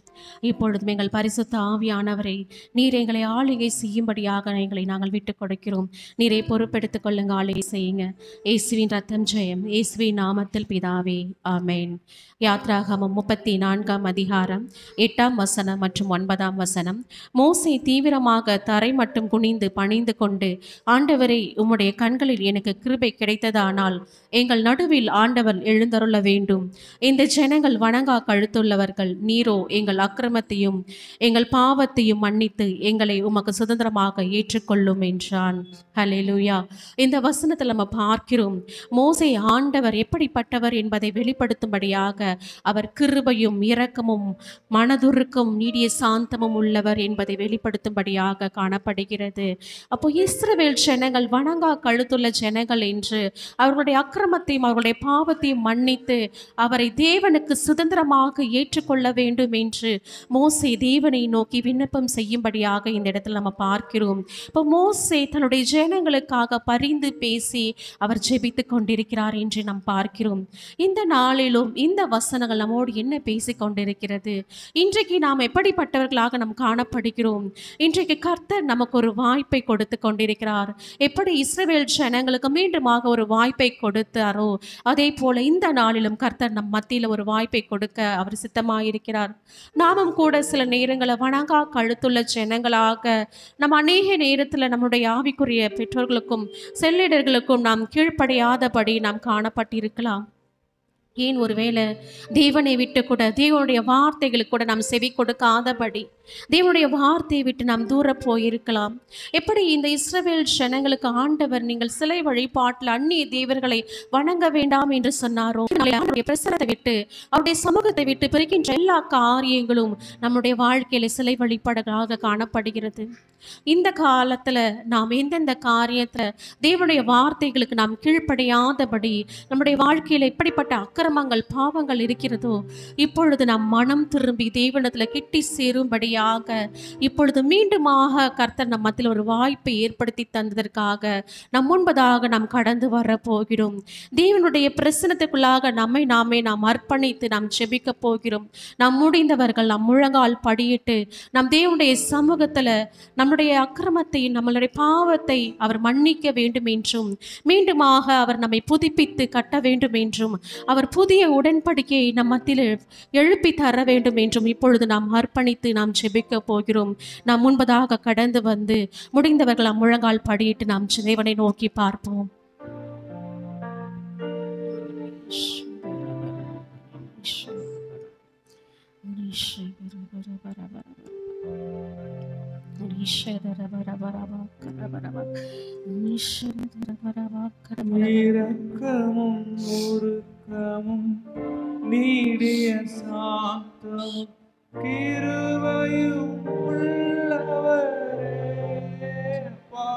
இப்பொழுதும் எங்கள் பரிசுத்த ஆவியானவரை நீர் எங்களை ஆளுகை செய்யும்படியாக எங்களை நாங்கள் விட்டு கொடுக்கிறோம். நீரை பொறுப்பெடுத்துக் கொள்ளுங்க, ஆளுகை செய்யுங்க. இயேசுவின் ரத்தம் ஜெயம். இயேசுவின் நாமத்தில் பிதாவே, ஆமேன். யாத்ராகமம் 34ஆம் அதிகாரம் 8ஆம் வசனம் மற்றும் 9ஆம் வசனம். மோசே தீவிரமாக தரை மட்டும் குனிந்து பணிந்து கொண்டு, ஆண்டவரே உம்முடைய கண்களில் எனக்கு கிருபை கிடைத்ததானால் எங்கள் நடுவில் ஆண்டவர் எழுந்தருள வேண்டும். இந்த ஜனங்கள் வணங்கா கழுத்துள்ளவர்கள், நீரோ எங்கள் அக்கிரமத்தையும் எங்கள் பாவத்தையும் மன்னித்து எங்களை உமக்கு சுதந்திரமாக ஏற்றுக்கொள்ளும் என்றான். ஹல்லேலூயா. இந்த வசனத்தில் நம்ம பார்க்கிறோம், மோசே ஆண்டவர் எப்படிப்பட்டவர் என்பதை வெளிப்படுத்தும்படியாக அவர் கிருபையும் இரக்கமும் மனதுருக்கும் நீடிய சாந்தமும் உள்ளவர் என்பதை வெளிப்படுத்தும்படியாக காணப்படுகிறது. அப்போ இஸ்ரவேல் ஜனங்கள் வணங்கா கழுத்துள்ள ஜனங்கள் என்று அவர்களுடைய அக்கிரமத்தையும் அவர்களுடைய பாவத்தையும் மன்னித்து அவரை தேவனுக்கு சுதந்திரமாக ஏற்றுக்கொள்ள வேண்டும் என்று மோசே தேவனை நோக்கி விண்ணப்பம் செய்யும்படியாக இந்த இடத்துல நம்ம பார்க்கிறோம். இப்போ மோசே தன்னுடைய ஜனங்களுக்காக பரிந்து பேசி அவர் ஜெபித்து கொண்டிருக்கிறார் என்று நாம் பார்க்கிறோம். இந்த நாளிலும் இந்த வசனங்கள் நம்மோடு என்ன பேசி கொண்டிருக்கிறது? இன்றைக்கு நாம் எப்படிப்பட்டவர்களாக நாம் காணப்படுகிறோம்? இன்றைக்கு கர்த்தர் நமக்கு ஒரு வாய்ப்பை கொடுத்து கொண்டிருக்கிறார். எப்படி இஸ்ரவேல் ஜனங்களுக்கு மீண்டுமாக ஒரு வாய்ப்பை கொடுத்தாரோ அதே போல இந்த நாளிலும் கர்த்தர் நம் மத்தியில் ஒரு வாய்ப்பை கொடுக்க அவர் சித்தமாயிருக்கிறார். நாமும் கூட சில நேரங்களை வணங்கா கழுத்துள்ள ஜனங்களாக நம்ம அநேக நேரத்தில் நம்முடைய ஆவிக்குரிய பெற்றோர்களுக்கும் செல்லிடர்களுக்கும் நாம் கீழ்ப்படியாதபடி நாம் காணப்பட்டிருக்கலாம். ஏன் ஒருவேளை தேவனை விட்டு கூட தேவனுடைய வார்த்தைகளுக்கு கூட நாம் செவி கொடுக்காதபடி தேவனுடைய வார்த்தையை விட்டு நாம் தூர போயிருக்கலாம். எப்படி இந்த இஸ்ரவேல் ஜனங்களுக்கு ஆண்டவர் நீங்கள் சிலை வழிபாட்டில் அந்நிய தேவர்களை வணங்க வேண்டாம் என்று சொன்னாரோ, அவருடைய பிரசனத்தை விட்டு அவருடைய சமூகத்தை விட்டு பிரிக்கின்ற எல்லா காரியங்களும் நம்முடைய வாழ்க்கையில சிலை வழிபாடுகளாக காணப்படுகிறது. இந்த காலத்துல நாம் எந்தெந்த காரியத்துல தேவனுடைய வார்த்தைகளுக்கு நாம் கீழ்ப்படியாதபடி நம்முடைய வாழ்க்கையில எப்படிப்பட்ட அக்கிரமங்கள் பாவங்கள் இருக்கிறதோ இப்பொழுது நாம் மனம் திரும்பி தேவனிடத்துல கிட்டி சேரும்படியாக இப்பொழுது மீண்டுமாக கர்த்தர் நம் மத்தியில் ஒரு வாய்ப்பை ஏற்படுத்தி தந்ததற்காக நம் முன்பதாக நாம் கடந்து வர போகிறோம். தேவனுடைய பிரசன்னத்துக்குள்ளாக நம்மை நாம் அர்ப்பணித்து நாம் ஜெபிக்க போகிறோம். நாம் முடிந்தவர்கள் நம் முழங்கால் படியிட்டு நம் தேவனுடைய சமூகத்துல நம்முடைய அக்கிரமத்தை நம்மளுடைய பாவத்தை அவர் மன்னிக்க வேண்டும் என்றும் மீண்டுமாக அவர் நம்மை புதுப்பித்து கட்ட வேண்டும் என்றும் அவர் புதிய உடன்படிக்கையை நம் மத்தியில் எழுப்பி தர வேண்டும் என்றும் இப்பொழுது நாம் அர்ப்பணித்து நாம் ஜெபிக்க போகிறோம். நாம் முன்பதாக கடந்து வந்து முடிந்தவர்கள் நம் முழங்கால் படியிட்டு நாம் தேவனை நோக்கி பார்ப்போம். இரக்கமும் உருக்கமும் நீடிய சாந்தமும் கிருபையும் உள்ளவரே அப்பா.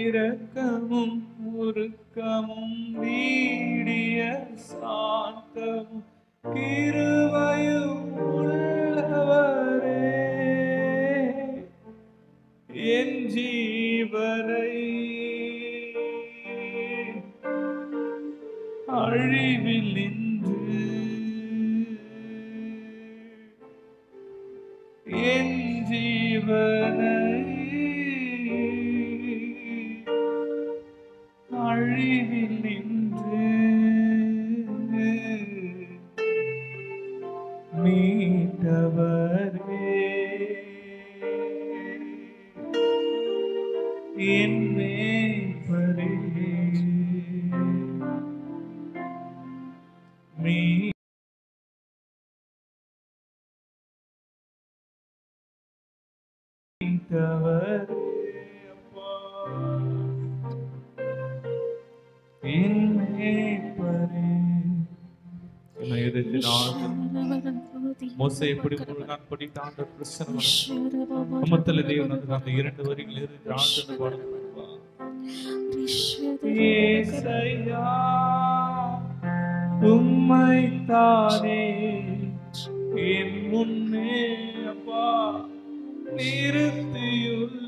இரக்கமும் உருக்கமும் நீடிய சாந்தமும் கிருபையும் உள்ளவரே என் ஜீவனை அழிவில் நின்று என் ஜீவனை அழிவில் நின்று மீட்டவரே என் மேய்ப்பரே மீட்டவரே அப்பா என் மேய்ப்பரே. மோசே எப்படி முழுகான் படித்த ஆண்டவர் பிரசன்னம் உம்மத்தல தேவன் அந்த இரண்டு வரிகள் இருந்து ஆண்டவர் பாடுவா. ஏசையா உம்மை தானே என் முன்னே அப்பா நிறுத்தியுள்ளேன்.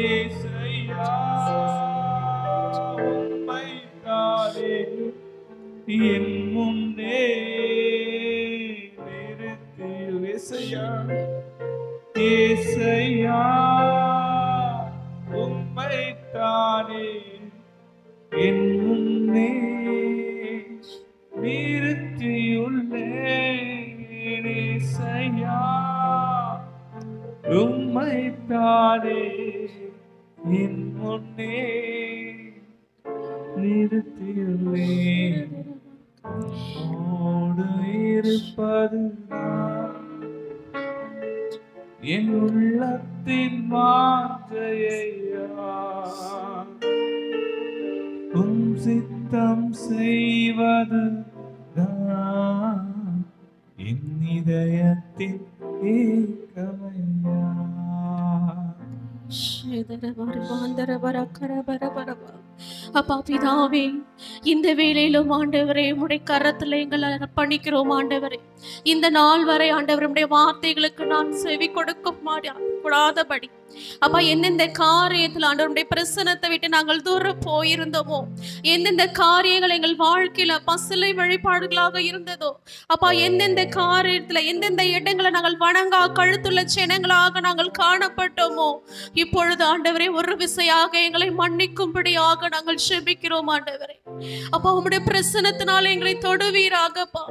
ஏசையா உம்மை தானே என் முன்னே நிறுத்தியுள்ளேன். ஏசையா ஏசையா உம்மை தானே என் முன்னே நிறுத்தியுள்ளேன். ஏசையா உம்மை தானே என் முன்னே நிறுத்தியுள்ளேன். ஓடு இருப்பது என் உள்ளத்தின் வாஞ்சையா, உம் சித்தம் செய்வது என் இதயத்தின் ஏக்கமையா. அப்பா பிதாவே, இந்த வேளையிலும் ஆண்டவரே உம்முடைய கரத்துல எங்களை அர்ப்பணிக்கிறோம் ஆண்டவரே. இந்த நாள் வரை ஆண்டவர் உம்முடைய வார்த்தைகளுக்கு நான் செவி கொடுக்க கூடாதபடி அப்பா எந்தெந்த காரியத்தில் ஆண்டவருடைய பிரசன்னத்தை விட்டு நாங்கள் தூரம் போயிருந்தோமோ, எந்தெந்த காரியங்கள் எங்கள் வாழ்க்கையில பசிலை வழிபாடுகளாக இருந்ததோ அப்பா, எந்தெந்த காரியத்துல எந்தெந்த இடங்களை நாங்கள் வணங்கா கழுத்துள்ள ஜனங்களாக நாங்கள் காணப்பட்டோமோ, இப்பொழுது ஆண்டவரே ஒரு விசையாக எங்களை மன்னிக்கும்படியாக நாங்கள் செபிக்கிறோம் ஆண்டவரே. அப்பா உம்முடைய பிரசன்னத்தினால எங்களை தொடுவீராகப்பா.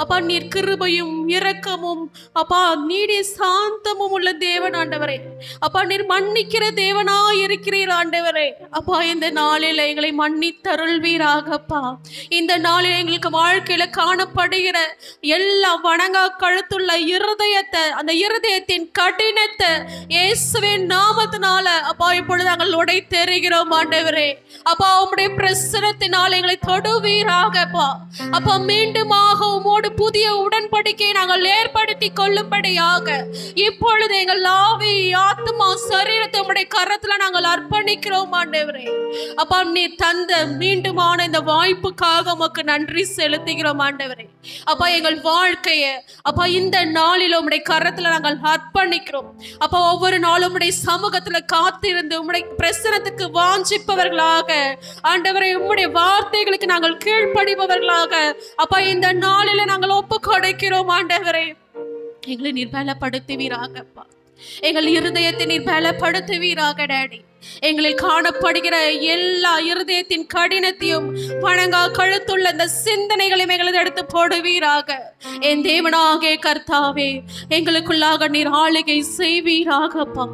அப்பா நீர் கிருபையும் இரக்கமும் அப்பா நீடிய சாந்தமும் உள்ள தேவன் ஆண்டவரே. அப்பா நீர் மன்னிக்கிற தேவனா இருக்கிறீர் ஆண்டவரே. அப்பா இந்த நாளில் எங்களை மன்னித்தருள்வீராகப்பா. இந்த நாளில் எங்களுக்கு வாழ்க்கையில காணப்படுகிற எல்லா வணங்கா கழுத்துள்ள இருதயத்தை, அந்த இருதயத்தின் கடினத்தை இயேசுவின் நாமத்தினால அப்பா இப்பொழுது நாங்கள் உடை தெரிகிறோம் ஆண்டவரே. அப்பா உம்முடைய பிரசனத்தினால் எங்களை தொடுவீராகப்பா. அப்பா மீண்டுமாக உம்மோடு புதிய உடன்படிக்கையை நாங்கள் ஏற்படுத்தி கொள்ளும்படியாக இப்பொழுது எங்கள் ஆவி, ஆத்மா, சரீரத்தை உம்முடைய கரத்துல நாங்கள் அர்ப்பணிக்கிறோம் ஆண்டவரே. அப்பா நீர் தந்த மீண்டுமான இந்த வாய்ப்புக்காக உமக்கு நன்றி செலுத்துகிறோம் ஆண்டவரே. அப்பா எங்கள் வாழ்க்கையை அப்பா இந்த நாளில் உம்முடைய கரத்துல நாங்கள் அர்ப்பணிக்கிறோம். அப்பா ஒவ்வொரு நாளும் உம்முடைய சமூகத்துல காத்திருந்து உம்முடைய பிரசனத்துக்கு வாஞ்சிப்பவர்களாக ஆண்டவரே, உம்முடைய வார்த்தைகளுக்கு நாங்கள் கீழ்ப்படிபவர்களாக அப்பா இந்த நாளில நாங்கள் ஒப்பு கொடுக்கிறோம் ஆண்டவரே. எங்களை நீர் பலப்படுத்துவீராகப்பா. எங்கள் இருதயத்தை நீர் பலப்படுத்துவீராக டாடி. எங்களில் காணப்படுகிற எல்லா இருதயத்தின் கடினத்தையும் வணங்கா கழுத்துள்ள இந்த சிந்தனைகளையும் எங்களது எடுத்து போடுவீராக. என் தேவனாகிய கர்த்தாவே, எங்களுக்குள்ளாக நீர் ஆளுகை செய்வீராகப்பா.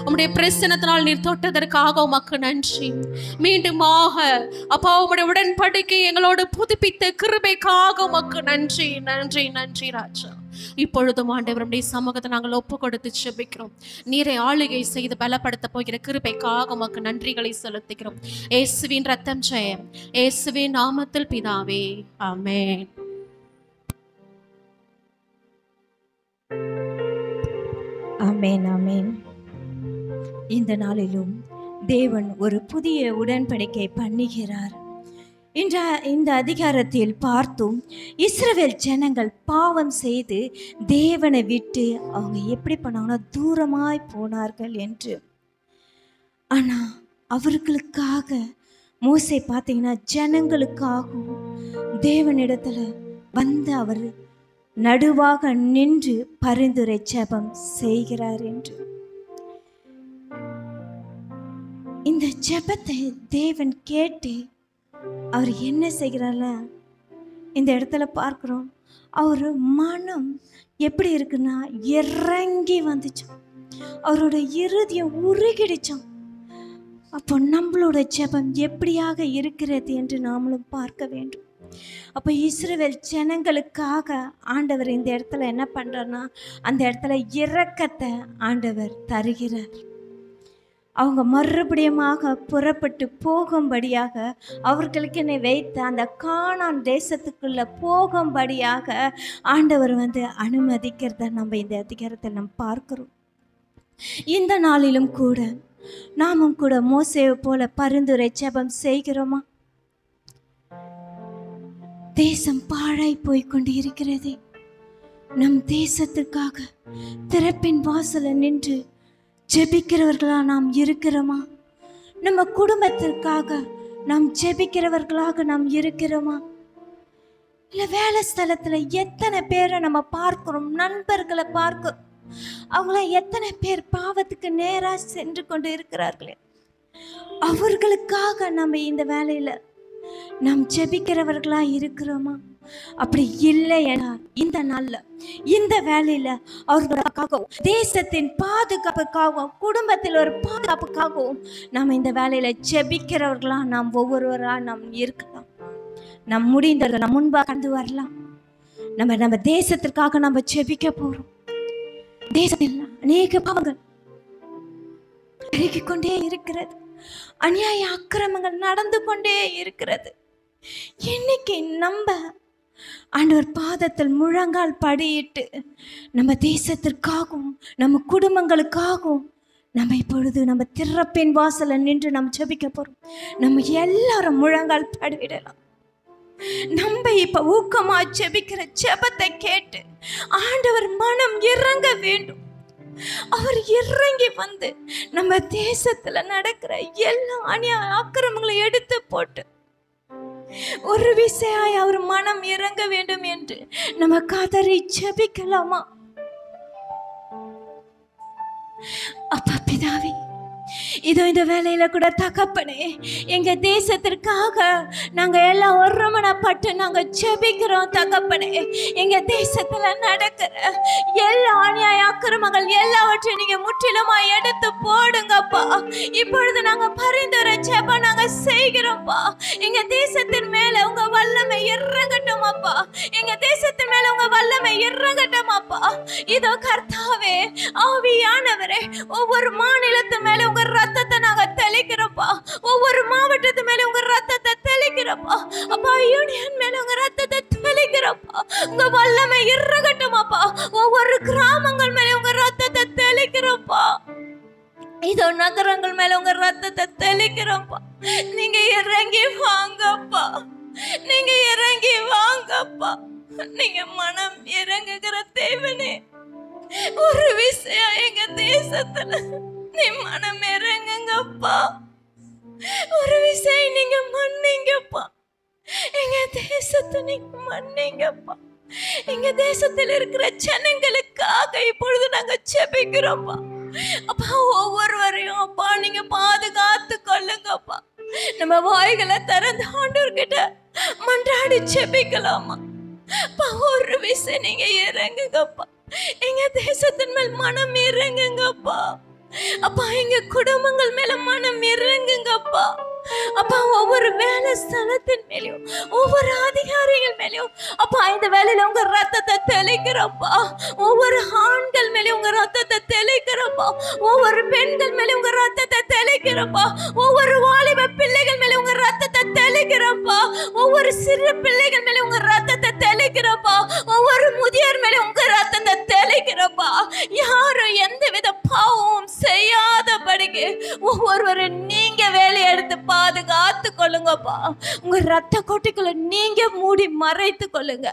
உம்முடைய பிரசனத்தினால் நீர் தொட்டதற்காக உமக்கு நன்றி. மீண்டுமாக அப்பா உம்முடைய உடன்படிக்கை எங்களோடு புதுப்பித்த கிருபைக்காக உமக்கு நன்றி நன்றி நன்றி ராஜா. இப்பொழுதும் ஆண்டவருடைய சமூகத்தை நாங்கள் ஒப்பு கொடுத்து செபிக்கிறோம். நீரை ஆளுகை செய்து பலப்படுத்த போகிற கிருபைக்காக உமக்கு நன்றிகளை செலுத்துகிறோம். இயேசுவின் ரத்தம் ஜெயம். இயேசுவின் நாமத்தில் பிதாவே, ஆமென். ஆமென், ஆமென். இந்த நாளிலும் தேவன் ஒரு புதிய உடன்படிக்கை பண்ணுகிறார். இந்த அதிகாரத்தில் பார்த்தோம், இஸ்ரவேல் ஜனங்கள் பாவம் செய்து தேவனை விட்டு அவங்க எப்படி பண்ணாங்கன்னா தூரமாய் போனார்கள் என்று. ஆனால் அவர்களுக்காக மோசே பார்த்தீங்கன்னா ஜனங்களுக்காகவும் தேவனிடத்துல வந்து அவர் நடுவாக நின்று பரிந்துரை ஜெபம் செய்கிறார் என்று. இந்த ஜெபத்தை தேவன் கேட்டு அவர் என்ன செய்கிறார்ல இந்த இடத்துல பார்க்கிறோம். அவர் மனம் எப்படி இருக்குன்னா இறங்கி வந்துச்சான், அவரோட இருதயம் உருகிடுச்சான். அப்போ நம்மளோட ஜெபம் எப்படியாக இருக்கிறது என்று நாமளும் பார்க்க வேண்டும். அப்போ இஸ்ரவேல் ஜனங்களுக்காக ஆண்டவர் இந்த இடத்துல என்ன பண்றாருன்னா அந்த இடத்துல இரக்கத்தை ஆண்டவர் தருகிறார். அவங்க மறுபடியுமாக புறப்பட்டு போகும்படியாக அவர்களுக்கு வைத்த அந்த கானான் தேசத்துக்குள்ள போகும்படியாக ஆண்டவர் அனுமதிக்கிறத நம்ம இந்த அதிகாரத்தில் நம்ம பார்க்கிறோம். இந்த நாளிலும் கூட நாமும் கூட மோசேவை போல பரிந்துரை ஜெபம் செய்கிறோமா? தேசம் பாழாய் போய்கொண்டு இருக்கிறது. நம் தேசத்துக்காக திறப்பின் வாசல நின்று ஜெபிக்கிறவர்களா நாம் இருக்கிறோமா? நம்ம குடும்பத்திற்காக நாம் ஜெபிக்கிறவர்களாக நாம் இருக்கிறோமா? இல்லை வேலை ஸ்தலத்தில் எத்தனை பேரை நம்ம பார்க்கிறோம், நண்பர்களை பார்க்கிறோம், அவங்களாம் எத்தனை பேர் பாவத்துக்கு நேராக சென்று கொண்டு இருக்கிறார்களே, அவர்களுக்காக நம்ம இந்த வேலையில நாம் ஜெபிக்கிறவர்களா இருக்கிறோமா? அப்படி இல்லையா இந்த நாள்ல இந்த வேலையில அவர்களுக்காகவும் தேசத்தின் பாதுகாப்புக்காகவும் குடும்பத்தில் ஒரு பாதுகாப்புக்காகவும் நாம் இந்த வேலையில ஜெபிக்கிறவர்களா நாம் ஒவ்வொருவரா நாம் இருக்கலாம். நம் முடிந்தவர்கள் நம் முன்பாக கடந்து வரலாம். நம்ம தேசத்திற்காக நம்ம ஜெபிக்க போறோம். தேசத்தில் அநேக பாவங்கள் பெருகிக் கொண்டே இருக்கிறது, அநியாய அக்கிரமங்கள் நடந்து கொண்டே இருக்கிறது. இன்னைக்கு நம்ம ஆண்டவர் பாதத்தில் முழங்கால் படியிட்டு நம்ம தேசத்திற்காகவும் நம்ம குடும்பங்களுக்காகவும் நம்ம இப்பொழுது நம்ம திறப்பின் வாசல நின்று நம்ம ஜெபிக்க போறோம். நம்ம எல்லாரும் முழங்கால் படியிடலாம். நம்ம இப்ப ஊக்கமா ஜெபிக்கிற ஜெபத்தை கேட்டு ஆண்டவர் மனம் இறங்க வேண்டும். அவர் இறங்கி வந்து நம்ம தேசத்துல நடக்கிற எல்லா அநியாய அக்கிரமங்களை எடுத்து போட்டு ஒரு விசையாய் அவர் மனம் இறங்க வேண்டும் என்று நம்ம கதறி ஜெபிக்கலாமா? அப்பா பிதாவே, இதோ இந்த வேலையில கூட தகப்பனே, எங்க தேசத்திற்காக நாங்க எல்லாம் ஒருமனப்பட்டு நாங்க ஜெபிக்கிறோம் தகப்பனே. எங்க தேசத்துல நடக்கிற எல்லா அநியாய அக்கிரமங்கள் எல்லாவற்றையும் நீங்க முற்றிலுமா எடுத்து போடுங்கப்பா. இப்பொழுது நாங்க பரிந்துரை ஜெபம் நாங்க செய்கிறோம்ப்பா. எங்க தேசத்தின் மேல உங்க வல்லமை இறங்கட்டும் அப்பா. எங்க தேசத்தின் மேல உங்க வல்லமை இறங்கட்டும் அப்பா. இதோ கர்த்தாவே, ஆவியானவரே, ஒவ்வொரு மாநிலத்து மேல உங்க ரத்தத்தை நாங்க தெளிக்கிறப்பா. ஒவ்வொரு மாவட்டத்து மேல உங்க ரத்தத்தை தெளிக்கிறப்பா. அப்பா யூனியன் மேல உங்க ரத்தத்தை தெளிக்கிறப்பா. உங்க வல்லமை இறங்கட்டுமாப்பா. ஒவ்வொரு கிராமங்கள் மேல உங்க ரத்தத்தை தெளிக்கிறப்பா. இதோ நகரங்கள் மேல உங்க ரத்தத்தை தெளிக்கிறப்பா. நீங்க இறங்கி வாங்கப்பா. நீங்க இறங்கி வாங்கப்பா. நீங்க மனம் இறங்குகிற தேவனே, ஒரு விஷயம் எங்க தேசத்துல நீ மனம் இறங்குங்கப்பா. ஒரு விஷயம் நீங்க மன்னிங்கப்பா. எங்க தேசத்தை நீங்க மன்னிங்கப்பா. எங்க தேசத்தில் இருக்கிற ஜனங்களுக்காக இப்பொழுது நாங்க ஜெபிக்கிறோம்ப்பா. அப்பா ஒவ்வொருவரையும் அப்பா நீங்க பாதுகாத்து கொள்ளுங்கப்பா. நம்ம வாய்களை திறந்து ஆண்டவர்கிட்ட மன்றாடி ஜெபிக்கலாமா? அப்பா ஒரு விஷயம் நீங்க இறங்குங்கப்பா. எங்க தேசத்தின் மேல் மனம் இறங்குங்கப்பா. அப்பா எங்க குடும்பங்கள் மேல மனம் இறங்குங்கப்பா. அப்பா ஒவ்வொரு வேலை ஸ்தலத்தின் மேலயும் ஒவ்வொரு அதிகாரிகள் மேலயும் அப்பா இந்த வேலையில உங்க ரத்தத்தை தெளிக்கிறப்பா. ஒவ்வொரு ஆண்கள் மேலயும் உங்க ரத்தத்தை தெளிக்கிறப்பா. ஒவ்வொரு பெண்கள் மேல உங்க ரத்தத்தை தெளிக்கிறப்பா. ஒவ்வொரு வாலிப பிள்ளைகள் மேல உங்க ரத்தத்தை தெளிக்கிறப்பா. ஒவ்வொரு சிறு பிள்ளைகள் மேல உங்க ரத்தத்தை தெளிக்கிறப்பா. ஒவ்வொரு முதியோர் மேல உங்க ரத்தத்தை தெளிக்கிறப்பா. யாரும் எந்தவித பாவமும் செய்யாதபடிக்கு ஒவ்வொருவரும் நீங்க வேலையை எடுத்து பாதுகாத்து கொள்ளுங்கப்பா. உங்க ரத்த கோட்டைக்குள்ள நீங்க மூடி மறைத்து கொள்ளுங்க.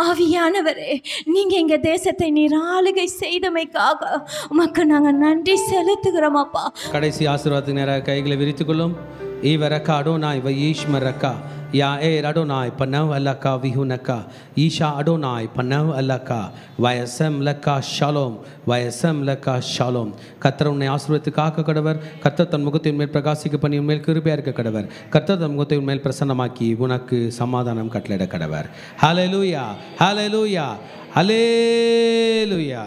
ஆவியானவரே, நீங்க எங்க தேசத்தை நீர் ஆளுகை செய்தமைக்காக உமக்கு நாங்க நன்றி செலுத்துகிறோமாப்பா. கடைசி ஆசீர்வாதத்துக்கு நேராக கைகளை விரித்துக் கொள்ளும். ஈவரக்கா அடோனாய் வயீஷ்மரக்கா யா ஏர் அடோனாய் பனவ் அல்லக்கா விஹுனக்கா ஈஷா அடோனாய் பனவ் அல்லக்கா வயசம் லக்கா ஷாலோம் வயசம் லக்கா ஷாலோம். கர்த்தர் உன்னை ஆசீர்வதித்து காக்க கடவர். கர்த்தர் தன் முகத்தின் மேல் பிரகாசிக்க பண்ணி உன்மேல் கிருபையா இருக்க கடவர். கர்த்தர் தன் முகத்தை உன்மேல் பிரசன்னமாக்கி உனக்கு சமாதானம் கட்டளையிட கடவர். ஹல்லேலூயா, ஹல்லேலூயா, ஹல்லேலூயா.